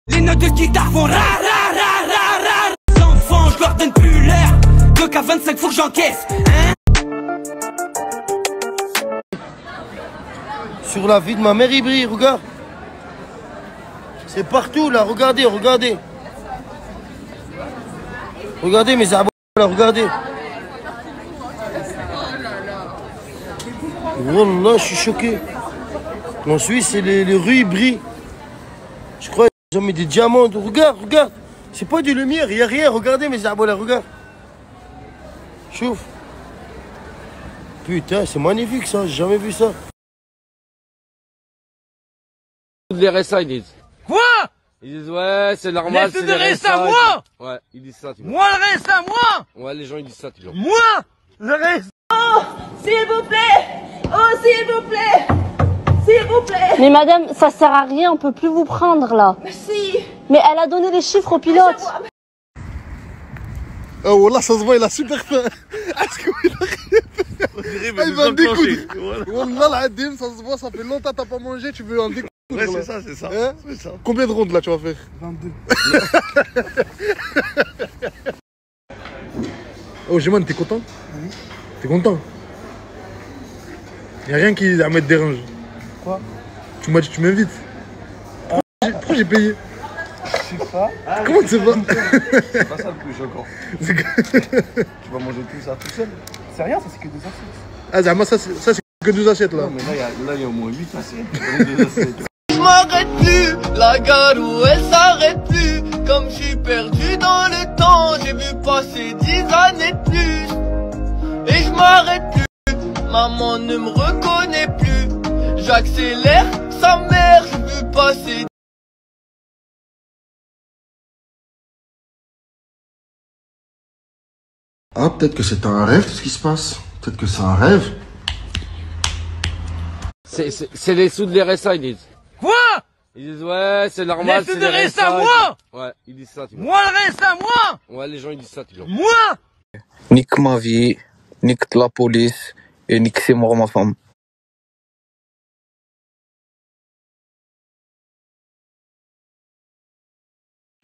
Les notes de guitare font ra ra ra ra ra. Les enfants, je leur donne plus l'air. 2K25, faut que j'encaisse, hein. Sur la vie de ma mère, il brille, regarde. C'est partout là, regardez, regardez. Regardez mes abonnés là, regardez. Wallah, je suis choqué. En Suisse, les rues brillent. Je crois qu'ils ont mis des diamants. Regarde, regarde. C'est pas de lumière, il n'y a rien. Regardez mes abonnés, regarde. Chouf. Putain, c'est magnifique ça, j'ai jamais vu ça. Les RSA, ils disent. Quoi? Ils disent ouais, c'est normal. Les RSA, moi? Ouais, ils disent ça, tu vois. Moi, le RSA, moi? Ouais, les gens, ils disent ça, tu vois. Moi? Le RSA. Oh, s'il vous plaît! Oh, s'il vous plaît! S'il vous plaît! Mais madame, ça sert à rien, on peut plus vous prendre là. Merci! Mais elle a donné les chiffres au pilote. Oh, wallah, ça se voit, il a super faim. Est-ce qu'il a rien? Il va me découdre. Wallah, l'Adim, ça se voit, ça fait longtemps que t'as pas mangé, tu veux en découdre. Ouais, c'est ça, c'est ça. Hein? C'est ça. Combien de rondes là tu vas faire? 22. Oh, Jiman, t'es content? Oui. T'es content? Y'a rien qui à me dérange. Quoi? Tu m'as dit tu m'invites. Pourquoi j'ai payé? Je sais pas. Comment tu sais pas? C'est pas ça le plus choquant. Tu vas manger tout ça tout seul? C'est rien, ça c'est que 2 assiettes. Ah, Zama, ça c'est que 2 assiettes là. Non, mais là, il y a au moins 8 assiettes. Je m'arrête plus, la gare où elle s'arrête plus. Comme je suis perdu dans le temps, j'ai vu passer 10 années de plus. Et je m'arrête plus, maman ne me reconnaît plus. J'accélère, sa mère, j'ai vu passer. Ah, peut-être que c'est un rêve ce qui se passe. Peut-être que c'est un rêve. C'est les sous de l'RSA, ils disent. Quoi? Ils disent ouais, c'est normal. Les sous de RSA, moi? Ouais, ils disent ça, tu vois. Moi, le RSA, moi? Ouais, les gens, ils disent ça, tu vois. Moi? Nique ma vie, nique la police et nique c'est mort ma femme.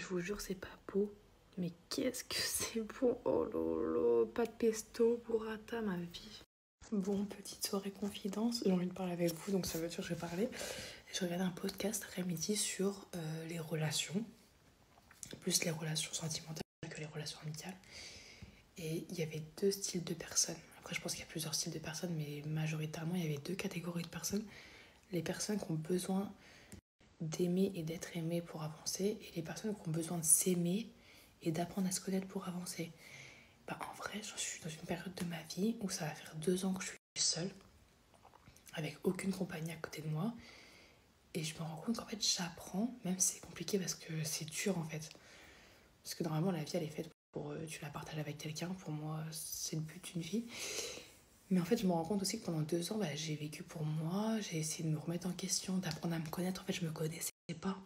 Je vous jure, c'est pas beau. Mais qu'est-ce que c'est beau. Oh lolo, pas de pesto, burrata, ma vie. Bon, petite soirée confidence. J'ai envie de parler avec vous, donc ça veut dire que je vais parler. Je regardais un podcast après-midi sur les relations. Plus les relations sentimentales que les relations amicales. Et il y avait 2 styles de personnes. La Après, je pense qu'il y a plusieurs styles de personnes, mais majoritairement, il y avait 2 catégories de personnes. Les personnes qui ont besoin d'aimer et d'être aimées pour avancer, et les personnes qui ont besoin de s'aimer et d'apprendre à se connaître pour avancer. Bah, en vrai, je suis dans une période de ma vie où ça va faire 2 ans que je suis seule, avec aucune compagnie à côté de moi. Et je me rends compte qu'en fait, j'apprends, même si c'est compliqué parce que c'est dur en fait. Parce que normalement, la vie, elle est faite pour tu la partages avec quelqu'un. Pour moi, c'est le but d'une vie. Mais en fait, je me rends compte aussi que pendant 2 ans, bah, j'ai vécu pour moi. J'ai essayé de me remettre en question, d'apprendre à me connaître. En fait, je me connaissais pas.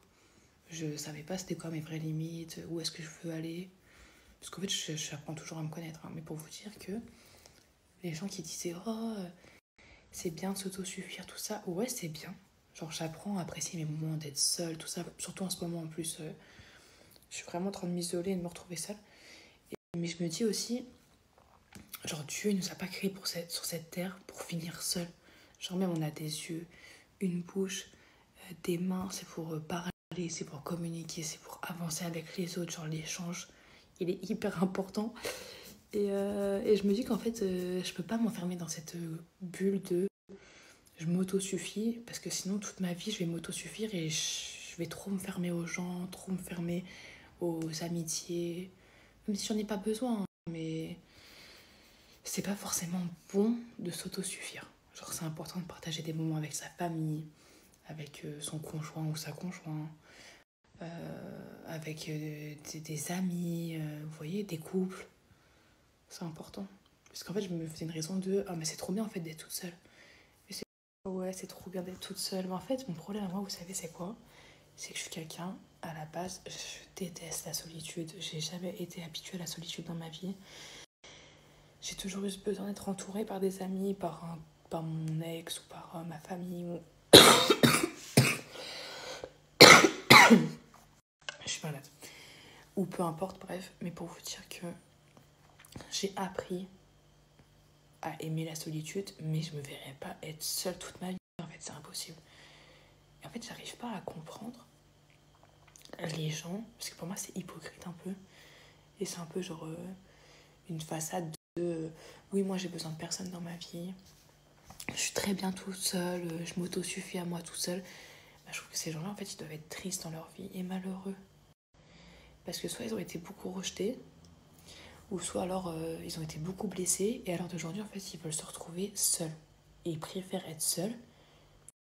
Je savais pas c'était quoi mes vraies limites, où est-ce que je veux aller. Parce qu'en fait, j'apprends toujours à me connaître. Hein. Mais pour vous dire que les gens qui disaient « Oh, c'est bien de s'autosuffire, tout ça », ouais, c'est bien. Genre, j'apprends à apprécier mes moments d'être seule, tout ça. Surtout en ce moment, en plus, je suis vraiment en train de m'isoler et de me retrouver seule. Mais je me dis aussi, genre, Dieu ne nous a pas créés sur cette terre pour finir seul. Genre, même on a des yeux, une bouche, des mains, c'est pour parler, c'est pour communiquer, c'est pour avancer avec les autres. Genre, l'échange, il est hyper important. Et je me dis qu'en fait, je peux pas m'enfermer dans cette bulle de je m'autosuffis, parce que sinon, toute ma vie, je vais m'autosuffire et je vais trop me fermer aux gens, trop me fermer aux amitiés, même si j'en ai pas besoin, mais c'est pas forcément bon de s'autosuffire. Genre, c'est important de partager des moments avec sa famille, avec son conjoint ou sa conjointe, avec des amis, vous voyez, des couples. C'est important. Parce qu'en fait, je me faisais une raison de « Ah, mais c'est trop bien en fait d'être toute seule. » Ouais, c'est trop bien d'être toute seule. Mais en fait, mon problème à moi, vous savez, c'est quoi? C'est que je suis quelqu'un, à la base, je déteste la solitude. J'ai jamais été habituée à la solitude dans ma vie. J'ai toujours eu besoin d'être entourée par des amis, par mon ex ou par ma famille. Je suis malade. Ou peu importe, bref. Mais pour vous dire que j'ai appris à aimer la solitude, mais je me verrais pas être seule toute ma vie. En fait, c'est impossible. Et en fait, j'arrive pas à comprendre les gens, parce que pour moi, c'est hypocrite un peu. Et c'est un peu genre une façade de oui, moi j'ai besoin de personne dans ma vie. Je suis très bien toute seule, je m'autosuffis à moi toute seule. Bah, je trouve que ces gens-là, en fait, ils doivent être tristes dans leur vie et malheureux. Parce que soit ils ont été beaucoup rejetés, ou soit alors ils ont été beaucoup blessés, et à l'heure d'aujourd'hui, en fait, ils veulent se retrouver seuls. Et ils préfèrent être seuls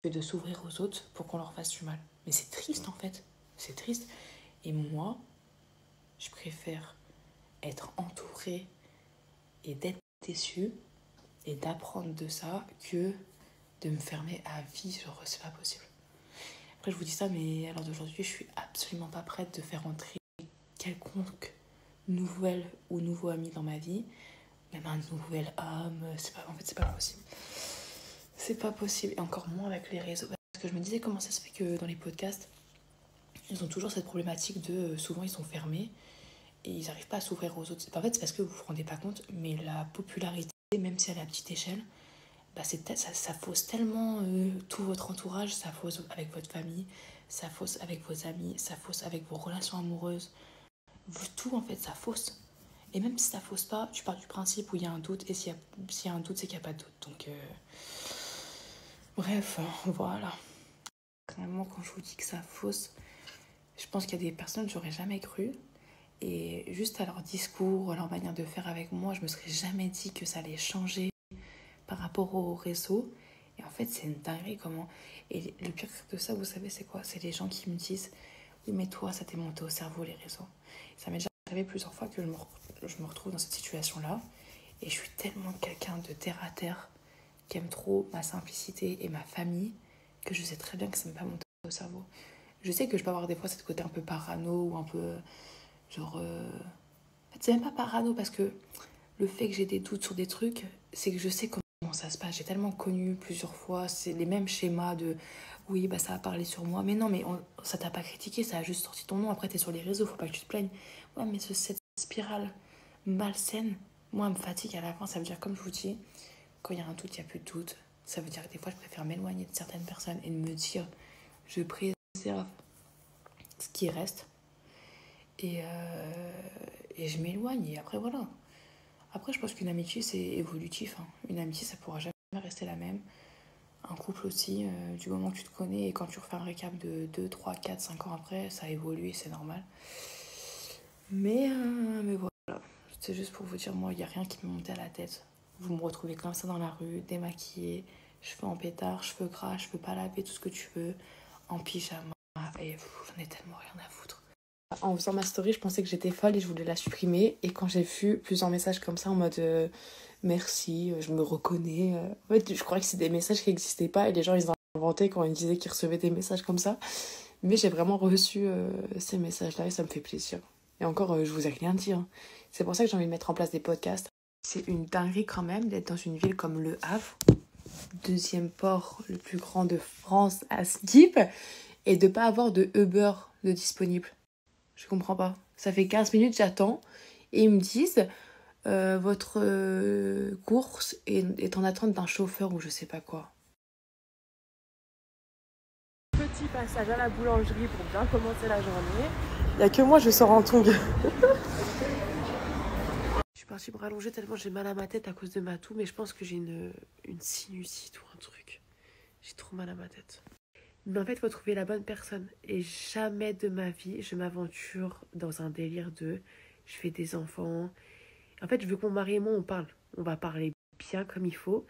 que de s'ouvrir aux autres pour qu'on leur fasse du mal. Mais c'est triste, en fait. C'est triste. Et moi, je préfère être entourée et d'être déçue et d'apprendre de ça que de me fermer à vie. Genre, c'est pas possible. Après, je vous dis ça, mais à l'heure d'aujourd'hui, je suis absolument pas prête de faire entrer quelconque nouvelle ou nouveau ami dans ma vie, même un nouvel homme, en fait c'est pas possible. C'est pas possible, et encore moins avec les réseaux. Parce que je me disais comment ça se fait que dans les podcasts, ils ont toujours cette problématique de souvent ils sont fermés et ils n'arrivent pas à s'ouvrir aux autres. En fait c'est parce que vous vous rendez pas compte, mais la popularité, même si elle est à petite échelle, bah ça fausse tellement tout votre entourage, ça fausse avec votre famille, ça fausse avec vos amis, ça fausse avec vos relations amoureuses. Tout en fait ça fausse, et même si ça fausse pas, tu pars du principe où il y a un doute, et s'il y a un doute, c'est qu'il n'y a pas de doute. Donc bref, voilà. Vraiment, quand je vous dis que ça fausse, je pense qu'il y a des personnes que j'aurais jamais cru, et juste à leur discours, à leur manière de faire avec moi, je me serais jamais dit que ça allait changer par rapport au réseau. Et en fait c'est une dinguerie comment. Et le pire de ça, vous savez c'est quoi? C'est les gens qui me disent oui mais toi ça t'est monté au cerveau les réseaux. Ça m'est déjà arrivé plusieurs fois que je me retrouve dans cette situation-là, et je suis tellement quelqu'un de terre à terre qui aime trop ma simplicité et ma famille que je sais très bien que ça ne m'est pas monté au cerveau. Je sais que je peux avoir des fois ce côté un peu parano ou un peu genre... En fait c'est même pas parano, parce que le fait que j'ai des doutes sur des trucs, c'est que je sais comment ça se passe. J'ai tellement connu plusieurs fois, c'est les mêmes schémas de oui, bah ça a parlé sur moi. Mais non, mais ça t'a pas critiqué, ça a juste sorti ton nom. Après, t'es sur les réseaux, faut pas que tu te plaignes. Ouais, mais cette spirale malsaine, moi, elle me fatigue à la fin. Ça veut dire, comme je vous dis, quand il y a un doute, il n'y a plus de doute. Ça veut dire que des fois, je préfère m'éloigner de certaines personnes et de me dire, je préserve ce qui reste. Et je m'éloigne. Et après, voilà. Après, je pense qu'une amitié, c'est évolutif. Hein. Une amitié, ça pourra jamais rester la même. Un couple aussi, du moment que tu te connais et quand tu refais un récap de 2, 3, 4, 5 ans après, ça évolue et c'est normal. Mais voilà, c'est juste pour vous dire, moi, il n'y a rien qui me montait à la tête. Vous me retrouvez comme ça dans la rue, démaquillée, cheveux en pétard, cheveux gras, cheveux pas lavés, tout ce que tu veux, en pyjama, et j'en ai tellement rien à foutre. En faisant ma story, je pensais que j'étais folle et je voulais la supprimer. Et quand j'ai vu plusieurs messages comme ça en mode merci, je me reconnais. En fait, je croyais que c'était des messages qui n'existaient pas et les gens ils inventaient quand ils disaient qu'ils recevaient des messages comme ça. Mais j'ai vraiment reçu ces messages-là et ça me fait plaisir. Et encore, je vous ai rien dit. Hein. C'est pour ça que j'ai envie de mettre en place des podcasts. C'est une dinguerie quand même d'être dans une ville comme Le Havre, deuxième port le plus grand de France à Skip, et de pas avoir de Uber de disponible. Je comprends pas. Ça fait 15 minutes, j'attends. Et ils me disent, votre course est en attente d'un chauffeur ou je sais pas quoi. Petit passage à la boulangerie pour bien commencer la journée. Il n'y a que moi, je sors en tongs. Je suis partie me rallonger tellement j'ai mal à ma tête à cause de ma toux. Mais je pense que j'ai une sinusite ou un truc. J'ai trop mal à ma tête. Mais en fait, il faut trouver la bonne personne. Et jamais de ma vie, je m'aventure dans un délire de je fais des enfants. En fait, je veux que mon mari et moi, on parle. On va parler bien comme il faut.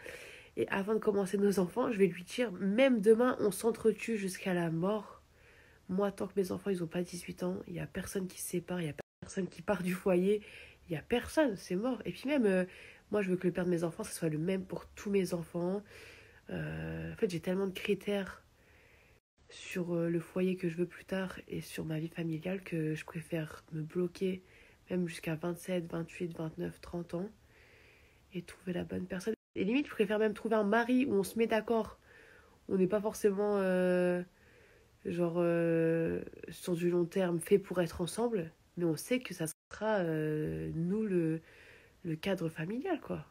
Et avant de commencer nos enfants, je vais lui dire, même demain, on s'entretue jusqu'à la mort. Moi, tant que mes enfants, ils n'ont pas 18 ans, il n'y a personne qui se sépare, il n'y a personne qui part du foyer. Il n'y a personne, c'est mort. Et puis même, moi, je veux que le père de mes enfants, ça soit le même pour tous mes enfants. En fait, j'ai tellement de critères sur le foyer que je veux plus tard et sur ma vie familiale que je préfère me bloquer même jusqu'à 27, 28, 29, 30 ans et trouver la bonne personne. Et limite, je préfère même trouver un mari où on se met d'accord. On n'est pas forcément sur du long terme fait pour être ensemble, mais on sait que ça sera nous le cadre familial, quoi.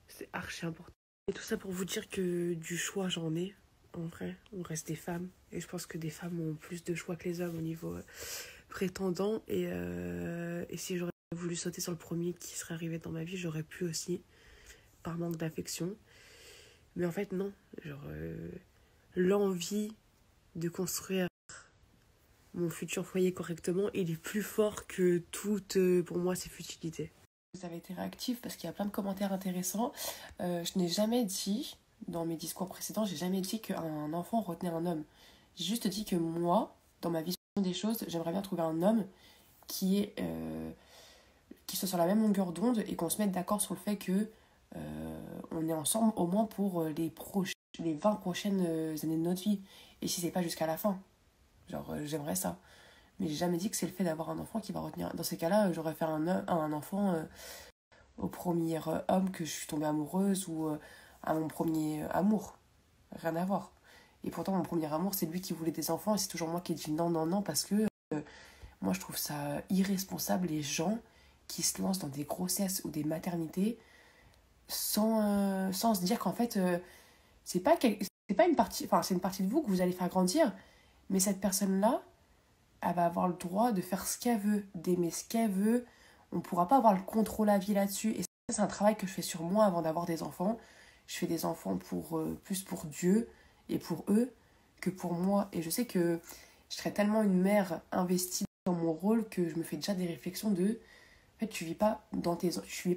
C'est archi important. Et tout ça pour vous dire que du choix, j'en ai. En vrai, on reste des femmes. Et je pense que des femmes ont plus de choix que les hommes au niveau prétendant. Et si j'aurais voulu sauter sur le premier qui serait arrivé dans ma vie, j'aurais pu aussi, par manque d'affection. Mais en fait, non. L'envie de construire mon futur foyer correctement, il est plus fort que toute, pour moi, ces futilités. Vous avez été réactifs parce qu'il y a plein de commentaires intéressants. Je n'ai jamais dit... Dans mes discours précédents, j'ai jamais dit qu'un enfant retenait un homme. J'ai juste dit que moi, dans ma vision des choses, j'aimerais bien trouver un homme qui soit sur la même longueur d'onde et qu'on se mette d'accord sur le fait que on est ensemble au moins pour les 20 prochaines années de notre vie. Et si c'est pas jusqu'à la fin. J'aimerais ça. Mais j'ai jamais dit que c'est le fait d'avoir un enfant qui va retenir. Dans ces cas-là, j'aurais fait un enfant au premier homme que je suis tombée amoureuse ou... à mon premier amour. Rien à voir. Et pourtant, mon premier amour, c'est lui qui voulait des enfants et c'est toujours moi qui ai dit non, non, non parce que moi, je trouve ça irresponsable les gens qui se lancent dans des grossesses ou des maternités sans se dire qu'en fait, c'est pas une partie... Enfin, c'est une partie de vous que vous allez faire grandir, mais cette personne-là, elle va avoir le droit de faire ce qu'elle veut, d'aimer ce qu'elle veut. On pourra pas avoir le contrôle à vie là-dessus. Et ça, c'est un travail que je fais sur moi avant d'avoir des enfants. Je fais des enfants plus pour Dieu et pour eux que pour moi. Et je sais que je serais tellement une mère investie dans mon rôle que je me fais déjà des réflexions de... En fait, tu vis pas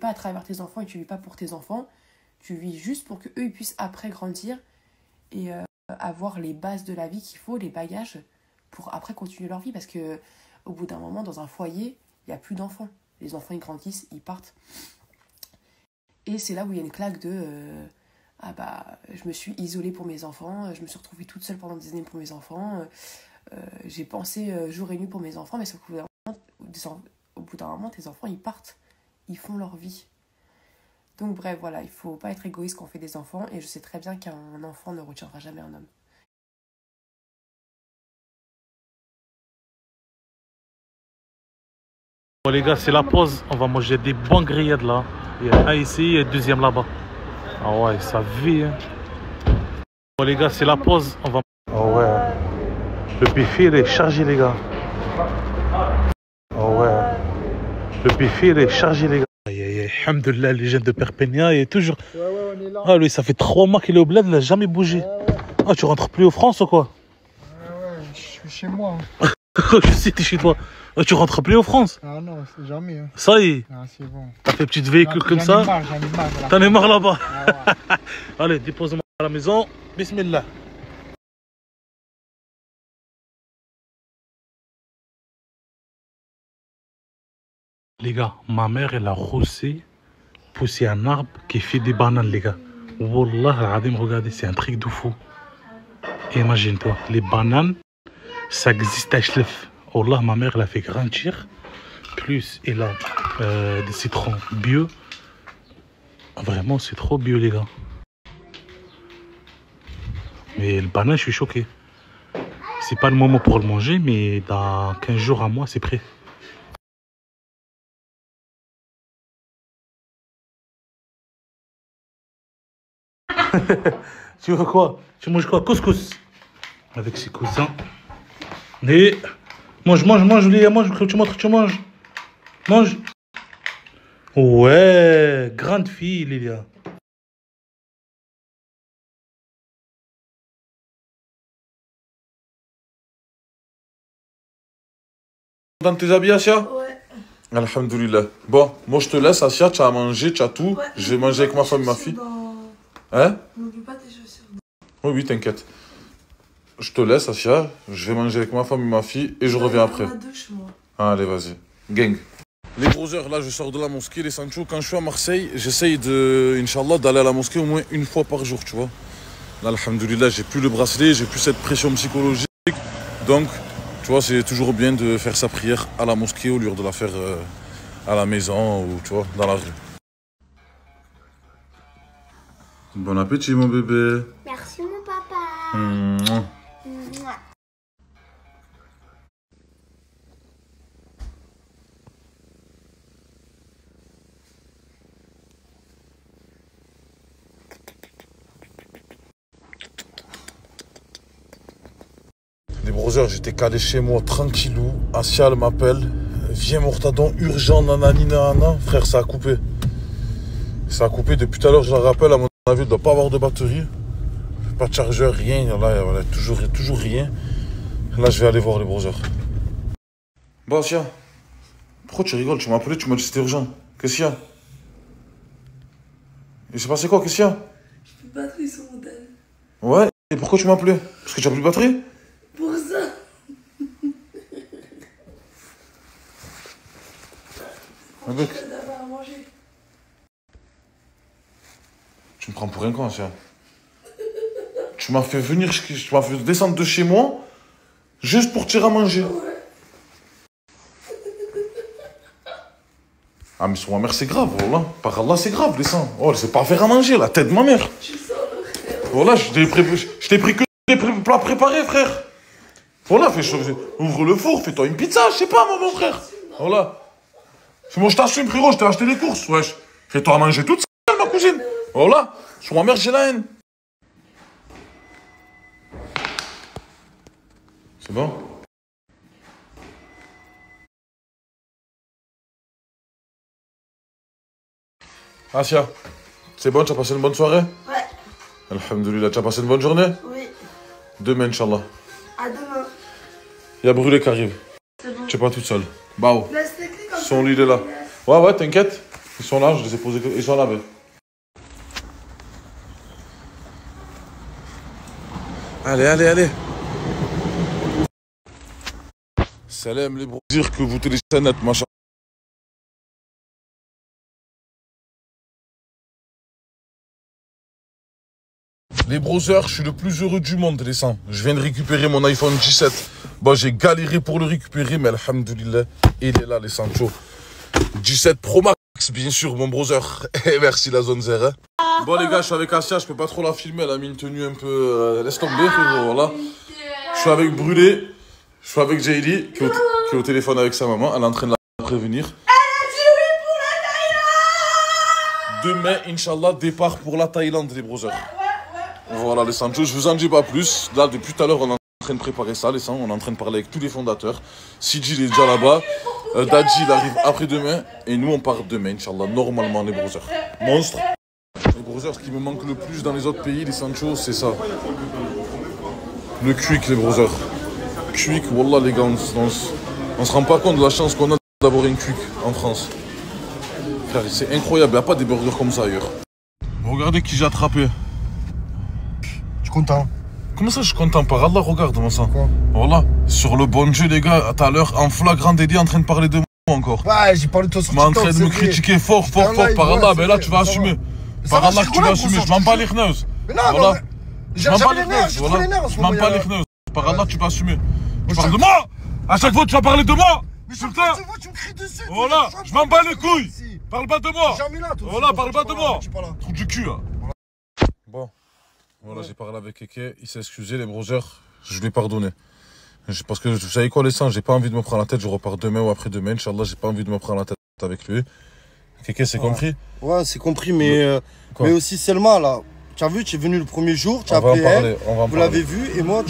à travers tes enfants et tu vis pas pour tes enfants. Tu vis juste pour qu'eux ils puissent après grandir et avoir les bases de la vie qu'il faut, les bagages pour après continuer leur vie. Parce que au bout d'un moment, dans un foyer, il n'y a plus d'enfants. Les enfants, ils grandissent, ils partent. Et c'est là où il y a une claque de... je me suis isolée pour mes enfants, je me suis retrouvée toute seule pendant des années pour mes enfants, j'ai pensé jour et nuit pour mes enfants, mais sauf qu'au bout d'un moment, tes enfants, ils partent, ils font leur vie. Donc bref, voilà, il faut pas être égoïste quand on fait des enfants, et je sais très bien qu'un enfant ne retiendra jamais un homme. Bon les gars, c'est la pause, on va manger des bons grillades là. Il y a un ici et deuxième là-bas. Ah ouais, ça vit hein. Bon les gars, c'est la pause, on va... Ah ouais. Le buffet il est chargé les gars. Ah ouais. Le buffet il est chargé les gars. Aïe aïe aïe. Alhamdoulilah, les jeunes de Perpignan, il est toujours... Ouais, on est là. Ah, lui, ça fait 3 mois qu'il est au bled, il n'a jamais bougé. Ah, tu rentres plus en France ou quoi? Ouais, je suis chez moi. Je sais, t'es chez toi. Ah, tu rentres plus en France? Ah non, c'est jamais. Hein. Ça y est. Ah, c'est bon. T'as fait petit véhicule comme ça? J'en ai marre. T'en es marre là-bas. Allez, dépose-moi à la maison. Bismillah. Les gars, ma mère, elle a roussé, poussé un arbre qui fait des bananes, les gars. Wallah, Adim, regardez, c'est un truc de fou. Imagine-toi, les bananes, ça existe à Chlef. Wallah, ma mère, elle a fait grandir. Plus, elle a des citrons bio. Vraiment, c'est trop bio, les gars. Mais le banane, je suis choqué. C'est pas le moment pour le manger, mais dans 15 jours à moi, c'est prêt. Tu veux quoi? Tu manges quoi? Couscous. Avec ses cousins. Et mange, Léa, mange, tu montres que tu manges. Mange. Ouais, grande fille, Léa. Dans tes habits, Asia? Ouais. Alhamdoulilah. Bon, moi je te laisse, Asia, tu as à manger, tu as tout. Ouais, je vais manger avec ma femme et ma fille. Hein? N'oublie pas tes chaussures. Oui, oui, t'inquiète. Je te laisse, Asia. Je vais manger avec ma femme et ma fille et je reviens après. La douche, moi. Allez, vas-y. Gang. Les brothers, là, je sors de la mosquée, les Sancho. Quand je suis à Marseille, j'essaye de, Inch'Allah, d'aller à la mosquée au moins une fois par jour, tu vois. Là, alhamdoulilah, j'ai plus le bracelet, j'ai plus cette pression psychologique. Donc, tu vois, c'est toujours bien de faire sa prière à la mosquée au lieu de la faire à la maison ou, tu vois, dans la rue. Bon appétit, mon bébé. Merci, mon papa. Mouah. Mouah. Les brothers, j'étais calé chez moi, tranquillou. Asia, elle m'appelle. Viens, Mortadon, urgent, nanani, nanana. Frère, ça a coupé. Ça a coupé. Depuis tout à l'heure, je la rappelle, à mon avis, il ne doit pas avoir de batterie. Pas de chargeur, rien. Là, voilà, toujours rien. Là, je vais aller voir les brothers. Bon, Asia, pourquoi tu rigoles? Tu m'as appelé, tu m'as dit que c'était urgent. Qu'est-ce qu'il y a? Il s'est passé quoi? Qu'est-ce qu'il y a? J'ai plus de batterie sur mon tel. Ouais, et pourquoi tu m'as appelé? Parce que tu n'as plus de batterie? Pour ça. Mec, D'avoir à manger. tu me prends pour un con, Asia. Tu m'as fait venir, tu m'as fait descendre de chez moi juste pour tirer à manger. Ah, mais sur ma mère, c'est grave, voilà. Par Allah, c'est grave, descends. Oh, c'est pas faire à manger, la tête de ma mère. Voilà, je t'ai pris que des plats préparés, frère. Voilà, ouvre le four, fais-toi une pizza, je sais pas, moi, mon frère. Voilà. Moi, je t'assume, frérot, je t'ai acheté des courses, wesh. Fais-toi à manger toute seule, ma cousine. Voilà. Sur ma mère, j'ai la haine. C'est bon? Asia, c'est bon, tu as passé une bonne soirée? Ouais. Alhamdoulilah, tu as passé une bonne journée? Oui. Demain, Inch'Allah. À demain. Il y a Brûlé qui arrive. C'est bon. Tu es pas toute seule. Bao. Laisse les clés comme ça. Son lit, il est là. Ouais, t'inquiète. Ils sont là, je les ai posés. Ils sont là, ben. Allez. Salam les bros. Dire que vous téléchargez net, machin. Les browsers, je suis le plus heureux du monde, les sangs. Je viens de récupérer mon iPhone 17. Bon, j'ai galéré pour le récupérer, mais alhamdoulilah, il est là, les Sancho. 17 Pro Max, bien sûr, mon browser. Et merci, la zone zère. Hein. Bon, les gars, je suis avec Asia, je peux pas trop la filmer. Elle a mis une tenue un peu. Laisse tomber, frérot, voilà. Je suis avec Brûlé. Je suis avec Jaylee, qui est au téléphone avec sa maman. Elle est en train de la prévenir. Demain, Inch'Allah, départ pour la Thaïlande, les browsers. Voilà les Sancho, je vous en dis pas plus. Là, depuis tout à l'heure, on est en train de préparer ça, les sangs. On est en train de parler avec tous les fondateurs. Sidi, il est déjà là-bas. Dadji, il arrive après-demain. Et nous, on part demain, Inch'Allah. Normalement, les brothers. Monstre. Les brothers, ce qui me manque le plus dans les autres pays, les Sancho, c'est ça. Le quick, les brothers. Quick, wallah, les gars, on se rend pas compte de la chance qu'on a d'avoir une quick en France. Frère, c'est incroyable. Il n'y a pas des burgers comme ça ailleurs. Regardez qui j'ai attrapé. Je suis content. Comment ça, je suis content? Par Allah, regarde-moi ça. Voilà. Sur le bon Dieu, les gars, tout à l'heure, en flagrant délit, en train de parler de moi encore. Ouais, j'ai parlé de toi sur TikTok. En train de me critiquer fort. Par Allah, mais là, tu vas assumer. Par Allah, que tu vas assumer. Je m'en bats les chneuses. Mais non, voilà. j'ai les nerfs, j'ai trop les nerfs en ce moment. Je m'en bats les chneuses. Par Allah, tu vas assumer. Tu parles de moi. À chaque fois, tu vas parler de moi. Mais chaque fois, tu me cries dessus. Voilà, je m'en bats les couilles. Parle pas de moi. Voilà, parle pas de moi. Trou du cul, là. Bon. Voilà, j'ai parlé avec Keke, il s'est excusé, les brothers, je lui ai pardonné. Parce que vous savez quoi, les sangs, j'ai pas envie de me prendre la tête, je repars demain ou après-demain, Inch'Allah, j'ai pas envie de me prendre la tête avec lui. Keke, c'est compris? Ouais, c'est compris, mais aussi Selma, là, tu as vu, tu es venu le premier jour, tu as appelé elle, vous l'avez vu, et moi,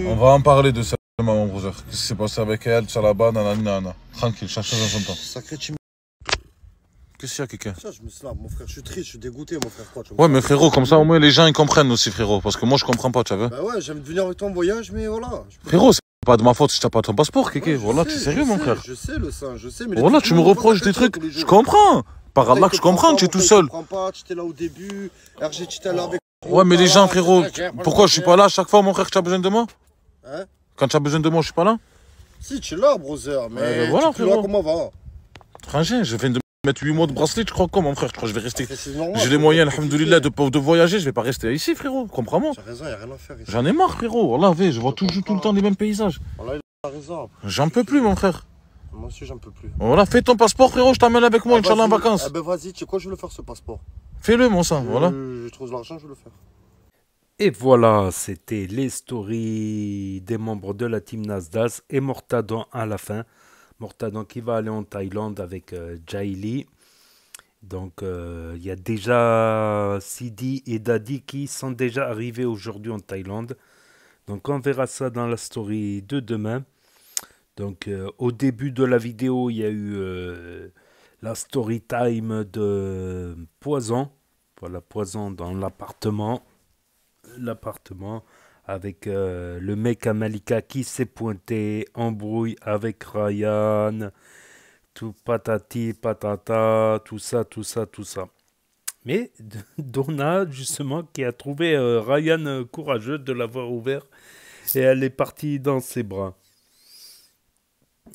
On va en parler de Selma, mon brother. Qu'est-ce qui s'est passé avec elle, Tchalaba, nanana. Tranquille, cherche dans son temps. Sacré timide. Qu'est-ce qu'il y a, Keke? Ça, je me slave, mon frère, je suis triste, je suis dégoûté, mon frère. Quoi, ouais, mais frérot, comme ça, au moins, les gens, ils comprennent aussi, frérot. Parce que moi, je comprends pas, tu vois. Bah ouais, j'aime venir avec toi en voyage, mais voilà. Frérot, c'est pas de ma faute si t'as pas ton passeport, Keke. Voilà, t'es sérieux, mon frère. Je sais, le sein, je sais, mais... Voilà, tu me reproches des trucs, je comprends. Par Allah que je comprends, tu es tout seul. Je comprends pas, tu étais là au début, RG, tu étais là avec... Ouais, mais les gens, frérot, pourquoi je suis pas là à chaque fois, mon frère, que tu as besoin de moi? Hein? Quand tu as besoin de moi, je suis pas là? Si, tu es là, brother, mais voilà, tu es là, comment va? Frangin, je viens de mettre 8 mois de bracelet, tu crois quoi, mon frère? Tu crois que je vais rester? J'ai les moyens, alhamdoulilah, de voyager, je vais pas rester ici, frérot, comprends-moi. T'as raison, y'a rien à faire ici. J'en ai marre, frérot, voilà, je vois tout le temps les mêmes paysages. Voilà, il a raison. J'en peux plus, mon frère. Moi aussi, j'en peux plus. Voilà, fais ton passeport, frérot, je t'emmène avec moi, Inch'Allah, en vacances. Ah ben vas-y, tu sais quoi, je vais le faire, ce passeport. Fais-le, mon sang, voilà. Je trouve l'argent, je vais le faire. Et voilà, c'était les stories des membres de la team Nasdaq et Mortadan à la fin. Mortadan qui va aller en Thaïlande avec Jaili. Donc il y a déjà Sidi et Dadi qui sont déjà arrivés aujourd'hui en Thaïlande. Donc on verra ça dans la story de demain. Donc au début de la vidéo, il y a eu la story time de Poison. Voilà, Poison dans l'appartement avec le mec à Malika qui s'est pointé, embrouille avec Ryan, tout patati patata, tout ça. Mais Donna, justement, qui a trouvé Ryan courageux de l'avoir ouvert et elle est partie dans ses bras.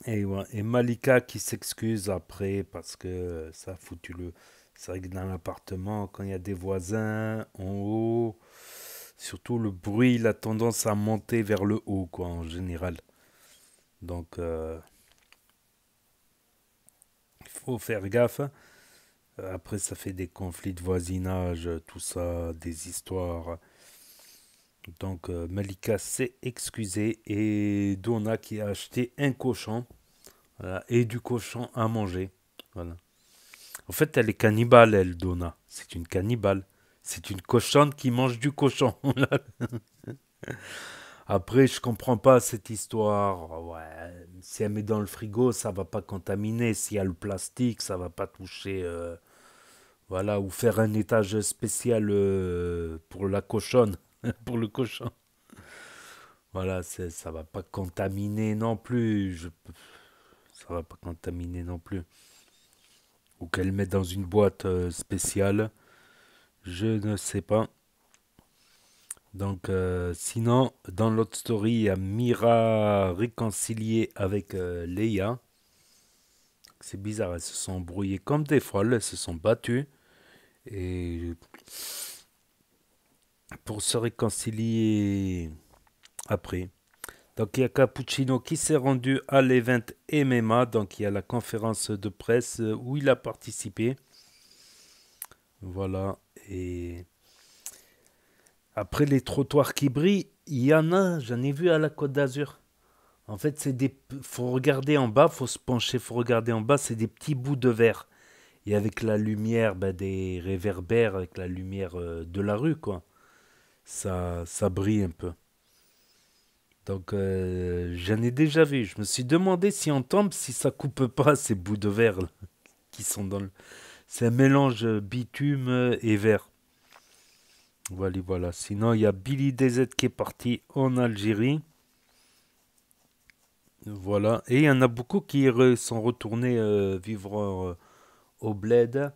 Et Malika qui s'excuse après parce que ça a foutu le... C'est vrai que dans l'appartement, quand il y a des voisins en haut... Surtout le bruit, il a tendance à monter vers le haut, quoi, en général. Donc, il faut faire gaffe. Après, ça fait des conflits de voisinage, tout ça, des histoires. Donc, Malika s'est excusée et Donna qui a acheté un cochon. Voilà, et du cochon à manger. Voilà. En fait, elle est cannibale, elle, Donna. C'est une cannibale. C'est une cochonne qui mange du cochon. Après, je comprends pas cette histoire. Ouais, si elle met dans le frigo, ça va pas contaminer. S'il y a le plastique, ça va pas toucher. Voilà, ou faire un étage spécial pour la cochonne, pour le cochon. Voilà, ça va pas contaminer non plus. Ça va pas contaminer non plus. Ou qu'elle met dans une boîte spéciale. Je ne sais pas. Donc, sinon, dans l'autre story, il y a Mira réconciliée avec Leia. C'est bizarre, elles se sont embrouillées comme des folles, elles se sont battues. Et pour se réconcilier après. Donc, il y a Cappuccino qui s'est rendu à l'event MMA. Donc, il y a la conférence de presse où il a participé. Voilà. Et après les trottoirs qui brillent, il y en a, j'en ai vu à la Côte d'Azur. En fait, faut regarder en bas, faut se pencher, faut regarder en bas, c'est des petits bouts de verre. Et avec la lumière, des réverbères, avec la lumière de la rue, quoi. Ça brille un peu. Donc, j'en ai déjà vu. Je me suis demandé si on tombe, si ça coupe pas ces bouts de verre là, qui sont dans le... C'est un mélange bitume et verre. Voilà, voilà. Sinon, il y a Billy DZ qui est parti en Algérie. Voilà. Et il y en a beaucoup qui sont retournés vivre au bled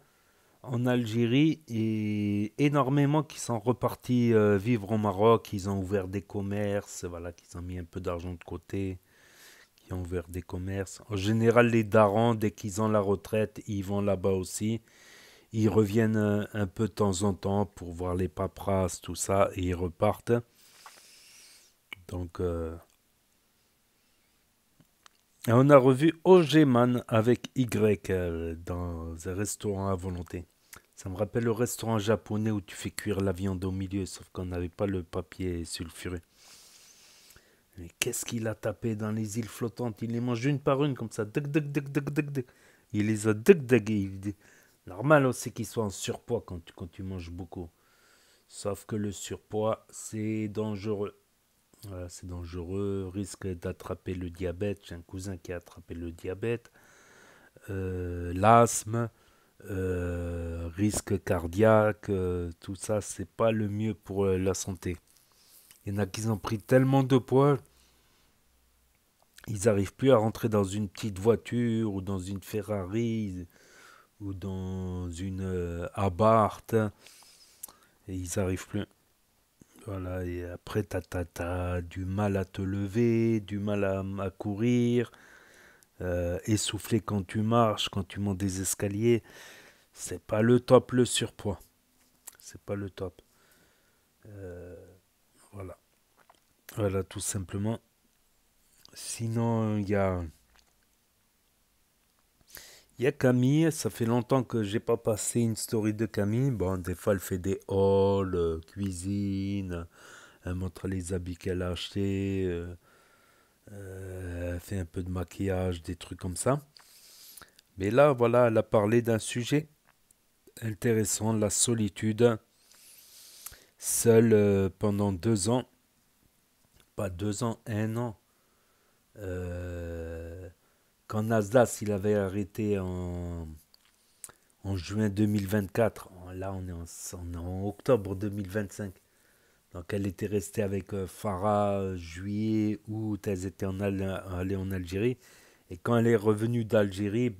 en Algérie et énormément qui sont repartis vivre au Maroc. Ils ont ouvert des commerces, voilà, qui ont mis un peu d'argent de côté, qui ont ouvert des commerces. En général, les darons, dès qu'ils ont la retraite, ils vont là-bas aussi. Ils reviennent un peu de temps en temps pour voir les paperasses, tout ça, et ils repartent. Donc, et on a revu Ogeman avec Y dans un restaurant à volonté. Ça me rappelle le restaurant japonais où tu fais cuire la viande au milieu, sauf qu'on n'avait pas le papier sulfuré. Mais qu'est-ce qu'il a tapé dans les îles flottantes? Il les mange une par une comme ça. Il les a normal aussi qu'ils soient en surpoids quand tu manges beaucoup. Sauf que le surpoids, c'est dangereux. Voilà, c'est dangereux, risque d'attraper le diabète. J'ai un cousin qui a attrapé le diabète, l'asthme, risque cardiaque, tout ça, c'est pas le mieux pour la santé. Il y en a qui ont pris tellement de poids, ils n'arrivent plus à rentrer dans une petite voiture ou dans une Ferrari ou dans une Abarth, et ils n'arrivent plus. Voilà, et après, t'as du mal à te lever, du mal à courir, essoufflé quand tu marches, quand tu montes des escaliers. C'est pas le top, le surpoids. C'est pas le top. Voilà. Voilà, tout simplement. Sinon, il y a Camille. Ça fait longtemps que j'ai pas passé une story de Camille. Bon, des fois, elle fait des hauls, cuisine. Elle montre les habits qu'elle a achetés. Elle fait un peu de maquillage, des trucs comme ça. Mais là, voilà, elle a parlé d'un sujet intéressant, la solitude. Seule pendant 2 ans. Pas 2 ans, 1 an. Quand Nasdaq il avait arrêté en juin 2024, là on est en octobre 2025. Donc elle était restée avec Farah juillet, août, elles étaient allées en Algérie. Et quand elle est revenue d'Algérie,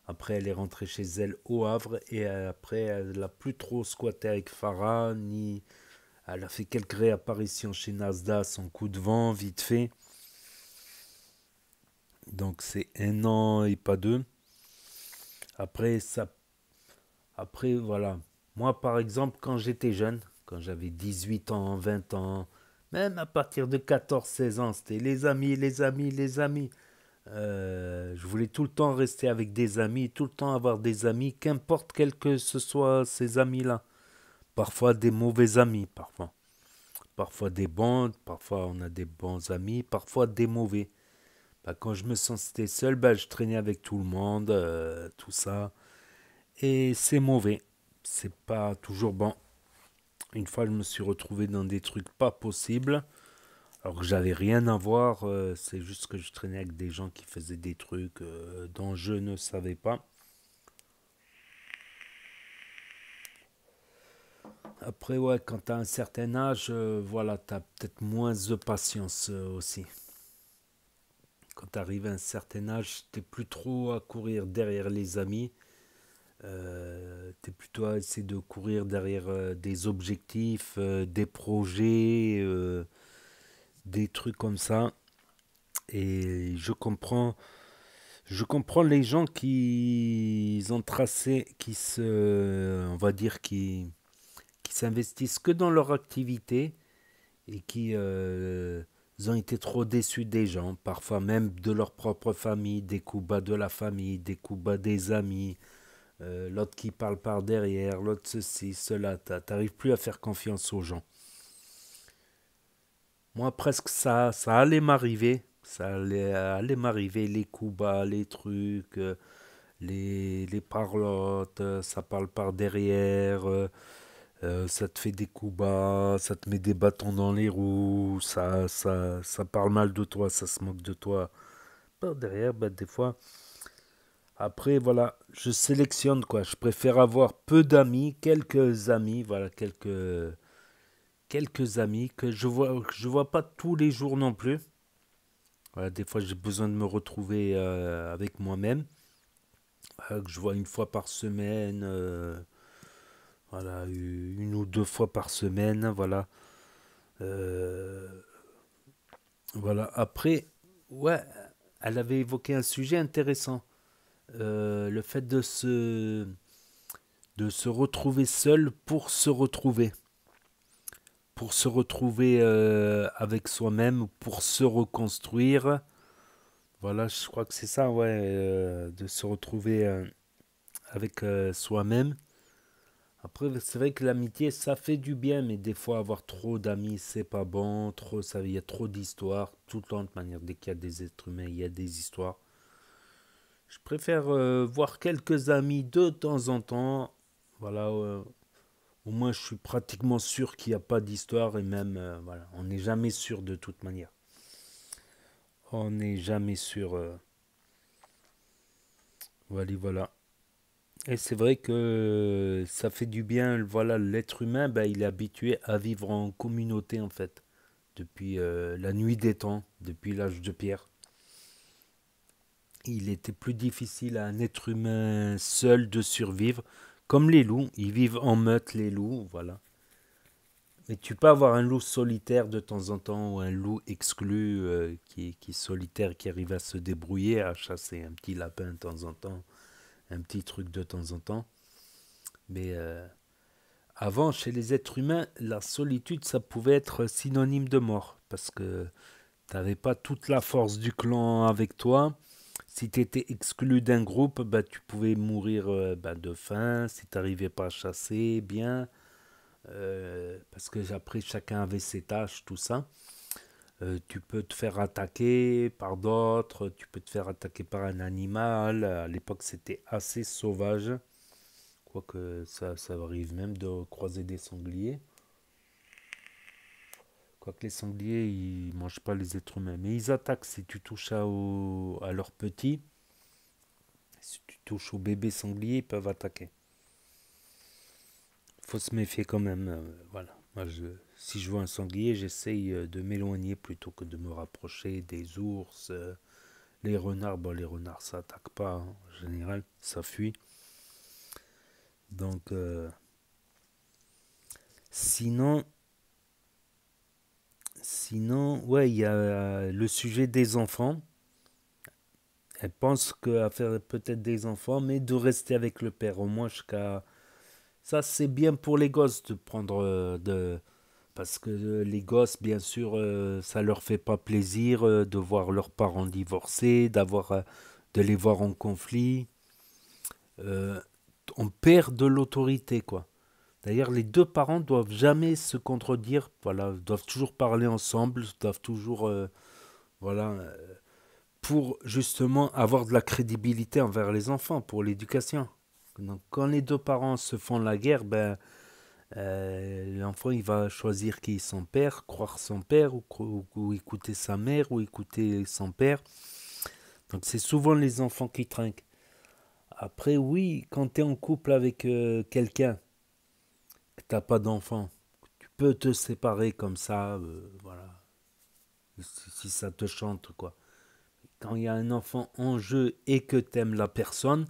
après elle est rentrée chez elle au Havre. Et après elle n'a plus trop squatté avec Farah, ni... Elle a fait quelques réapparitions chez Nasdaq, son coup de vent, vite fait. Donc c'est 1 an et pas 2. Après, voilà. Moi, par exemple, quand j'étais jeune, quand j'avais 18 ans, 20 ans, même à partir de 14-16 ans, c'était les amis, les amis, les amis. Je voulais tout le temps rester avec des amis, tout le temps avoir des amis, qu'importe quels que ce soit ces amis-là. Parfois des mauvais amis, parfois. Parfois des bons, parfois on a des bons amis, parfois des mauvais. Quand je me sentais seul, je traînais avec tout le monde, tout ça. Et c'est mauvais. C'est pas toujours bon. Une fois, je me suis retrouvé dans des trucs pas possibles. Alors que j'avais rien à voir. C'est juste que je traînais avec des gens qui faisaient des trucs dont je ne savais pas. Après, ouais, quand tu as un certain âge, voilà, tu as peut-être moins de patience aussi. Quand tu arrives à un certain âge, tu n'es plus trop à courir derrière les amis. Tu es plutôt à essayer de courir derrière des objectifs, des projets, des trucs comme ça. Et je comprends les gens qui ont tracé, on va dire, qui s'investissent que dans leur activité et qui ont été trop déçus des gens, parfois même de leur propre famille, des coups bas de la famille, des coups bas des amis, l'autre qui parle par derrière, l'autre ceci, cela, t'arrives plus à faire confiance aux gens. Moi presque ça allait m'arriver, les coups bas, les trucs, les parlottes, ça parle par derrière, Ça te fait des coups bas, ça te met des bâtons dans les roues, ça parle mal de toi, ça se moque de toi. Par derrière, bah, des fois. Après, voilà, je sélectionne quoi. Je préfère avoir peu d'amis, quelques amis, voilà, quelques amis que je vois pas tous les jours non plus. Voilà, des fois, j'ai besoin de me retrouver avec moi-même. Voilà, que je vois une fois par semaine, voilà, une ou deux fois par semaine, voilà. Euh, voilà. Après, ouais, elle avait évoqué un sujet intéressant. Le fait de se retrouver seul pour se retrouver. Pour se retrouver avec soi-même, pour se reconstruire. Voilà, je crois que c'est ça, ouais, de se retrouver avec soi-même. Après, c'est vrai que l'amitié, ça fait du bien, mais des fois, avoir trop d'amis, c'est pas bon. Trop, ça, il y a trop d'histoires. Tout le temps, de manière, dès qu'il y a des êtres humains, il y a des histoires. Je préfère voir quelques amis de temps en temps. Voilà, au moins, je suis pratiquement sûr qu'il n'y a pas d'histoire et même, voilà, on n'est jamais sûr de toute manière. On n'est jamais sûr. Voilà, voilà. Et c'est vrai que ça fait du bien. Voilà, l'être humain, ben, il est habitué à vivre en communauté en fait, depuis la nuit des temps, depuis l'âge de pierre. Il était plus difficile à un être humain seul de survivre, comme les loups. Ils vivent en meute, les loups, voilà. Mais tu peux avoir un loup solitaire de temps en temps ou un loup exclu qui est solitaire, qui arrive à se débrouiller, à chasser un petit lapin de temps en temps, un petit truc de temps en temps. Mais avant, chez les êtres humains, la solitude, ça pouvait être synonyme de mort. Parce que tu n'avais pas toute la force du clan avec toi. Si tu étais exclu d'un groupe, bah, tu pouvais mourir bah, de faim. Si tu n'arrivais pas à chasser bien. Parce que après, chacun avait ses tâches, tout ça. Tu peux te faire attaquer par d'autres. Tu peux te faire attaquer par un animal. À l'époque, c'était assez sauvage. Quoique ça arrive même de croiser des sangliers. Quoique les sangliers, ils mangent pas les êtres humains. Mais ils attaquent si tu touches à leurs petits. Si tu touches aux bébés sangliers, ils peuvent attaquer. Faut se méfier quand même. Voilà. Moi, si je vois un sanglier, j'essaye de m'éloigner plutôt que de me rapprocher des ours. Les renards, bon, les renards, ça attaque pas. Hein, en général, ça fuit. Donc, sinon, ouais, il y a le sujet des enfants. Elle pense qu'à faire peut-être des enfants, mais de rester avec le père, au moins jusqu'à... Ça, c'est bien pour les gosses de prendre parce que les gosses, bien sûr, ça leur fait pas plaisir de voir leurs parents divorcer, de les voir en conflit. On perd de l'autorité, quoi. D'ailleurs, les deux parents doivent jamais se contredire, voilà, doivent toujours parler ensemble, doivent toujours, voilà, pour justement avoir de la crédibilité envers les enfants, pour l'éducation. Donc, quand les deux parents se font la guerre, ben, l'enfant il va choisir qui est son père, croire son père, ou écouter sa mère, ou écouter son père. Donc, c'est souvent les enfants qui trinquent. Après, oui, quand tu es en couple avec quelqu'un, que tu n'as pas d'enfant, tu peux te séparer comme ça, voilà, si ça te chante, quoi. Quand il y a un enfant en jeu et que tu aimes la personne,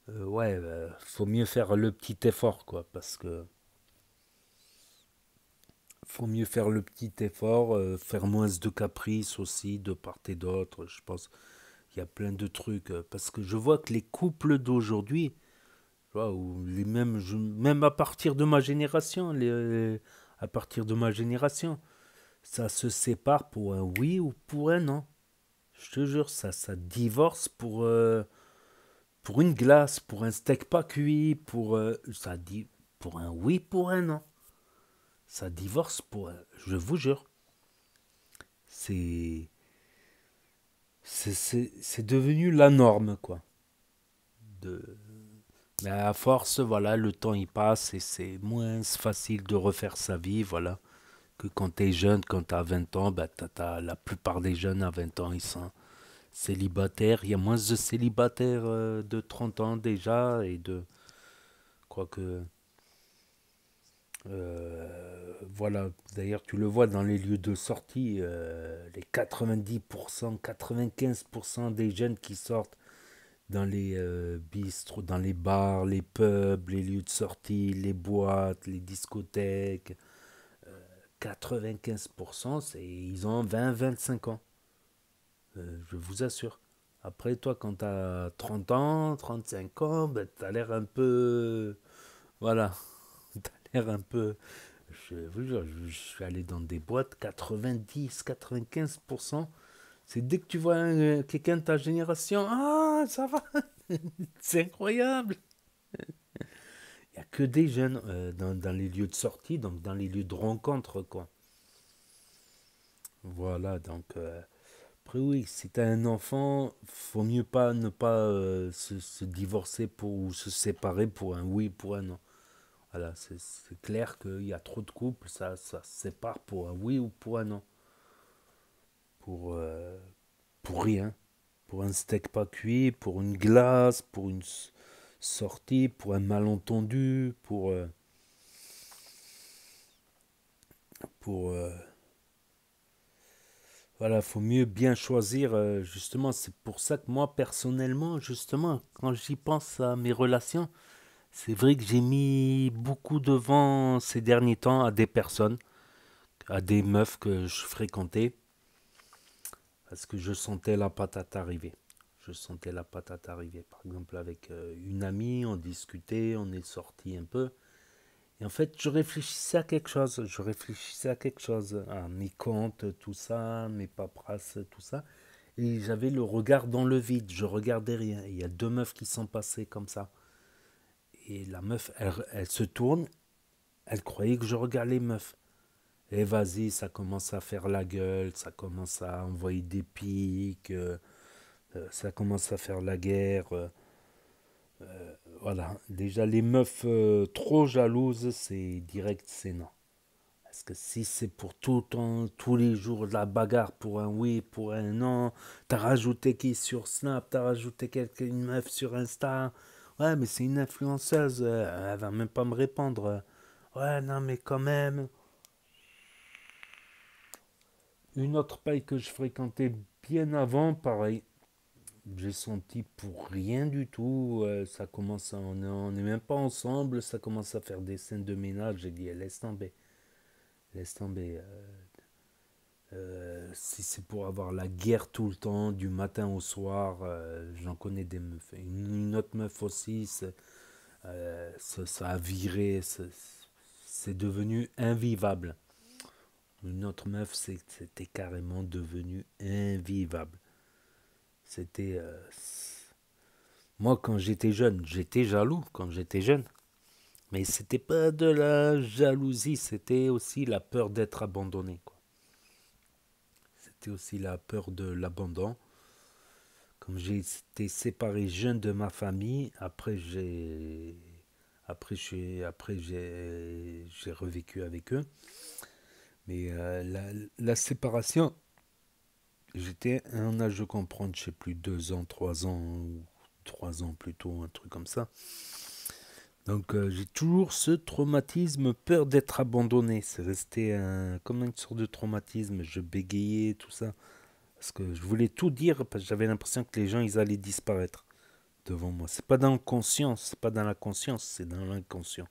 ouais, faut mieux faire le petit effort, quoi, parce que faut mieux faire le petit effort, faire moins de caprices aussi, de part et d'autre, je pense. Il y a plein de trucs, parce que je vois que les couples d'aujourd'hui, ou même à partir de ma génération, à partir de ma génération, ça se sépare pour un oui ou pour un non. Je te jure, ça divorce pour une glace, pour un steak pas cuit, pour un oui, pour un non. Ça divorce je vous jure. C'est devenu la norme, quoi. Mais à force, voilà, le temps il passe et c'est moins facile de refaire sa vie, voilà. Que quand t'es jeune, quand t'as 20 ans, bah, la plupart des jeunes à 20 ans, ils sont célibataires. Il y a moins de célibataires de 30 ans déjà et de... Je crois que... voilà, d'ailleurs tu le vois dans les lieux de sortie, les 90%, 95% des jeunes qui sortent dans les bistrots, dans les bars, les pubs, les lieux de sortie, les boîtes, les discothèques, 95%, ils ont 20-25 ans. Je vous assure. Après, toi, quand tu as 30 ans, 35 ans, ben, tu as l'air un peu... Voilà. Tu as l'air un peu... Je vous jure, je suis allé dans des boîtes, 90-95%. C'est dès que tu vois quelqu'un de ta génération, ah, ça va. C'est incroyable. Il n'y a que des jeunes dans les lieux de sortie, donc dans les lieux de rencontre, quoi. Voilà, donc... après, oui, si tu as un enfant, faut mieux pas ne pas se divorcer ou se séparer pour un oui, pour un non. Voilà, c'est clair qu'il y a trop de couples, ça se sépare pour un oui ou pour un non. Pour rien. Pour un steak pas cuit, pour une glace, pour une sortie, pour un malentendu, voilà, faut mieux bien choisir, justement, c'est pour ça que moi, personnellement, justement, quand j'y pense à mes relations, c'est vrai que j'ai mis beaucoup devant ces derniers temps à des personnes, à des meufs que je fréquentais, parce que je sentais la patate arriver. Je sentais la patate arriver. Par exemple, avec une amie, on discutait, on est sorti un peu. Et en fait, je réfléchissais à quelque chose. Je réfléchissais à quelque chose. À mes comptes, tout ça, mes paperasses, tout ça. Et j'avais le regard dans le vide. Je regardais rien. Et il y a deux meufs qui sont passées comme ça. Et la meuf, elle se tourne. Elle croyait que je regardais les meufs. Et vas-y, ça commence à faire la gueule. Ça commence à envoyer des pics. Ça commence à faire la guerre. Voilà, déjà les meufs trop jalouses, c'est direct, c'est non. Parce que si c'est pour tout le temps, tous les jours de la bagarre pour un oui, pour un non, t'as rajouté qui sur Snap, t'as rajouté une meuf sur Insta, ouais mais c'est une influenceuse, elle va même pas me répondre. Ouais non mais quand même. Une autre paille que je fréquentais bien avant, pareil. J'ai senti pour rien du tout, ça commence on est même pas ensemble, ça commence à faire des scènes de ménage, j'ai dit laisse tomber, si c'est pour avoir la guerre tout le temps, du matin au soir, j'en connais des meufs, une autre meuf aussi, ça a viré, c'est devenu invivable, une autre meuf c'était carrément devenu invivable, c'était... moi, quand j'étais jeune, j'étais jaloux quand j'étais jeune. Mais c'était pas de la jalousie, c'était aussi la peur d'être abandonné, quoi. C'était aussi la peur de l'abandon. Comme j'ai été séparé jeune de ma famille, après j'ai revécu avec eux. Mais la séparation, j'étais à un âge de comprendre, je sais plus, 2 ans, 3 ans, ou 3 ans plutôt, un truc comme ça. Donc j'ai toujours ce traumatisme, peur d'être abandonné. C'est resté comme une sorte de traumatisme. Je bégayais, tout ça. Parce que je voulais tout dire, parce que j'avais l'impression que les gens, ils allaient disparaître devant moi. C'est pas dans le conscience, c'est pas dans la conscience, c'est dans l'inconscient.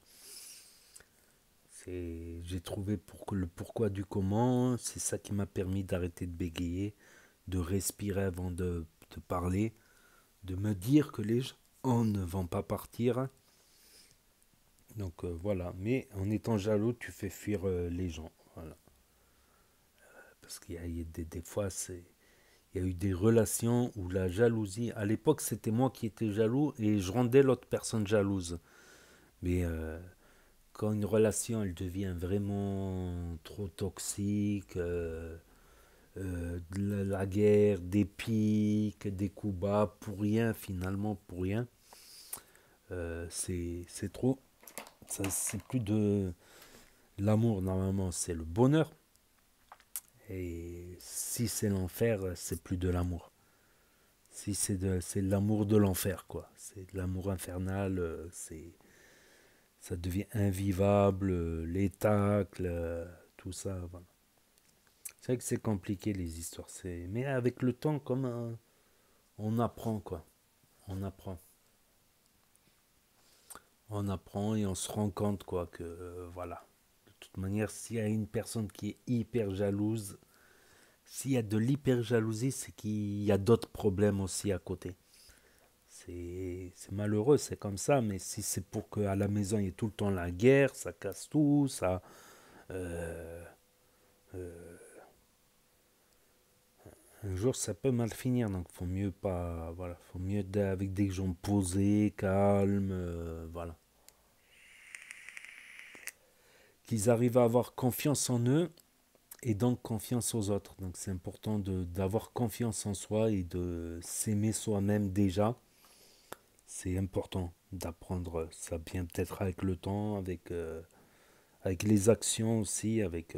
J'ai trouvé le pourquoi du comment. C'est ça qui m'a permis d'arrêter de bégayer, de respirer avant de parler, de me dire que les gens ne vont pas partir. Donc voilà, mais en étant jaloux, tu fais fuir les gens. Voilà. Parce qu'il y a des fois, il y a eu des relations où la jalousie, à l'époque c'était moi qui étais jaloux et je rendais l'autre personne jalouse. Mais quand une relation elle devient vraiment trop toxique, la guerre, des piques, des coups bas, pour rien finalement, pour rien. c'est trop. C'est plus de l'amour, normalement, c'est le bonheur. Et si c'est l'enfer, c'est plus de l'amour. Si c'est l'amour de l'enfer, quoi. C'est de l'amour infernal, ça devient invivable, les tacles, tout ça. Voilà. C'est vrai que c'est compliqué les histoires. Mais avec le temps, comme on apprend, quoi. On apprend. On apprend et on se rend compte, quoi, que voilà. De toute manière, s'il y a une personne qui est hyper jalouse, s'il y a de l'hyper-jalousie, c'est qu'il y a d'autres problèmes aussi à côté. C'est malheureux, c'est comme ça, mais si c'est pour qu'à la maison il y ait tout le temps la guerre, ça casse tout, ça... un jour ça peut mal finir, donc faut mieux pas... Voilà, faut mieux être avec des gens posés, calmes, voilà. Qu'ils arrivent à avoir confiance en eux, et donc confiance aux autres. Donc c'est important d'avoir confiance en soi et de s'aimer soi-même déjà. C'est important d'apprendre. Ça vient peut-être avec le temps, avec les actions aussi, avec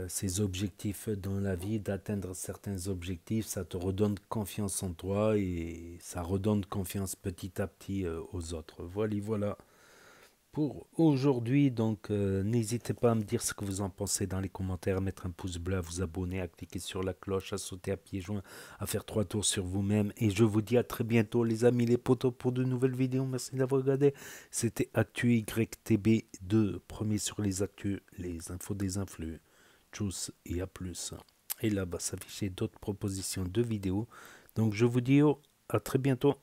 ses objectifs dans la vie, d'atteindre certains objectifs. Ça te redonne confiance en toi et ça redonne confiance petit à petit aux autres. Voilà. Pour aujourd'hui, donc n'hésitez pas à me dire ce que vous en pensez dans les commentaires, à mettre un pouce bleu, à vous abonner, à cliquer sur la cloche, à sauter à pieds joints, à faire 3 tours sur vous-même. Et je vous dis à très bientôt les amis, les potos, pour de nouvelles vidéos. Merci d'avoir regardé. C'était Actu YTB2, premier sur les actus, les infos des influx. Tchuss et à plus. Et là-bas s'afficher d'autres propositions de vidéos. Donc je vous dis à très bientôt.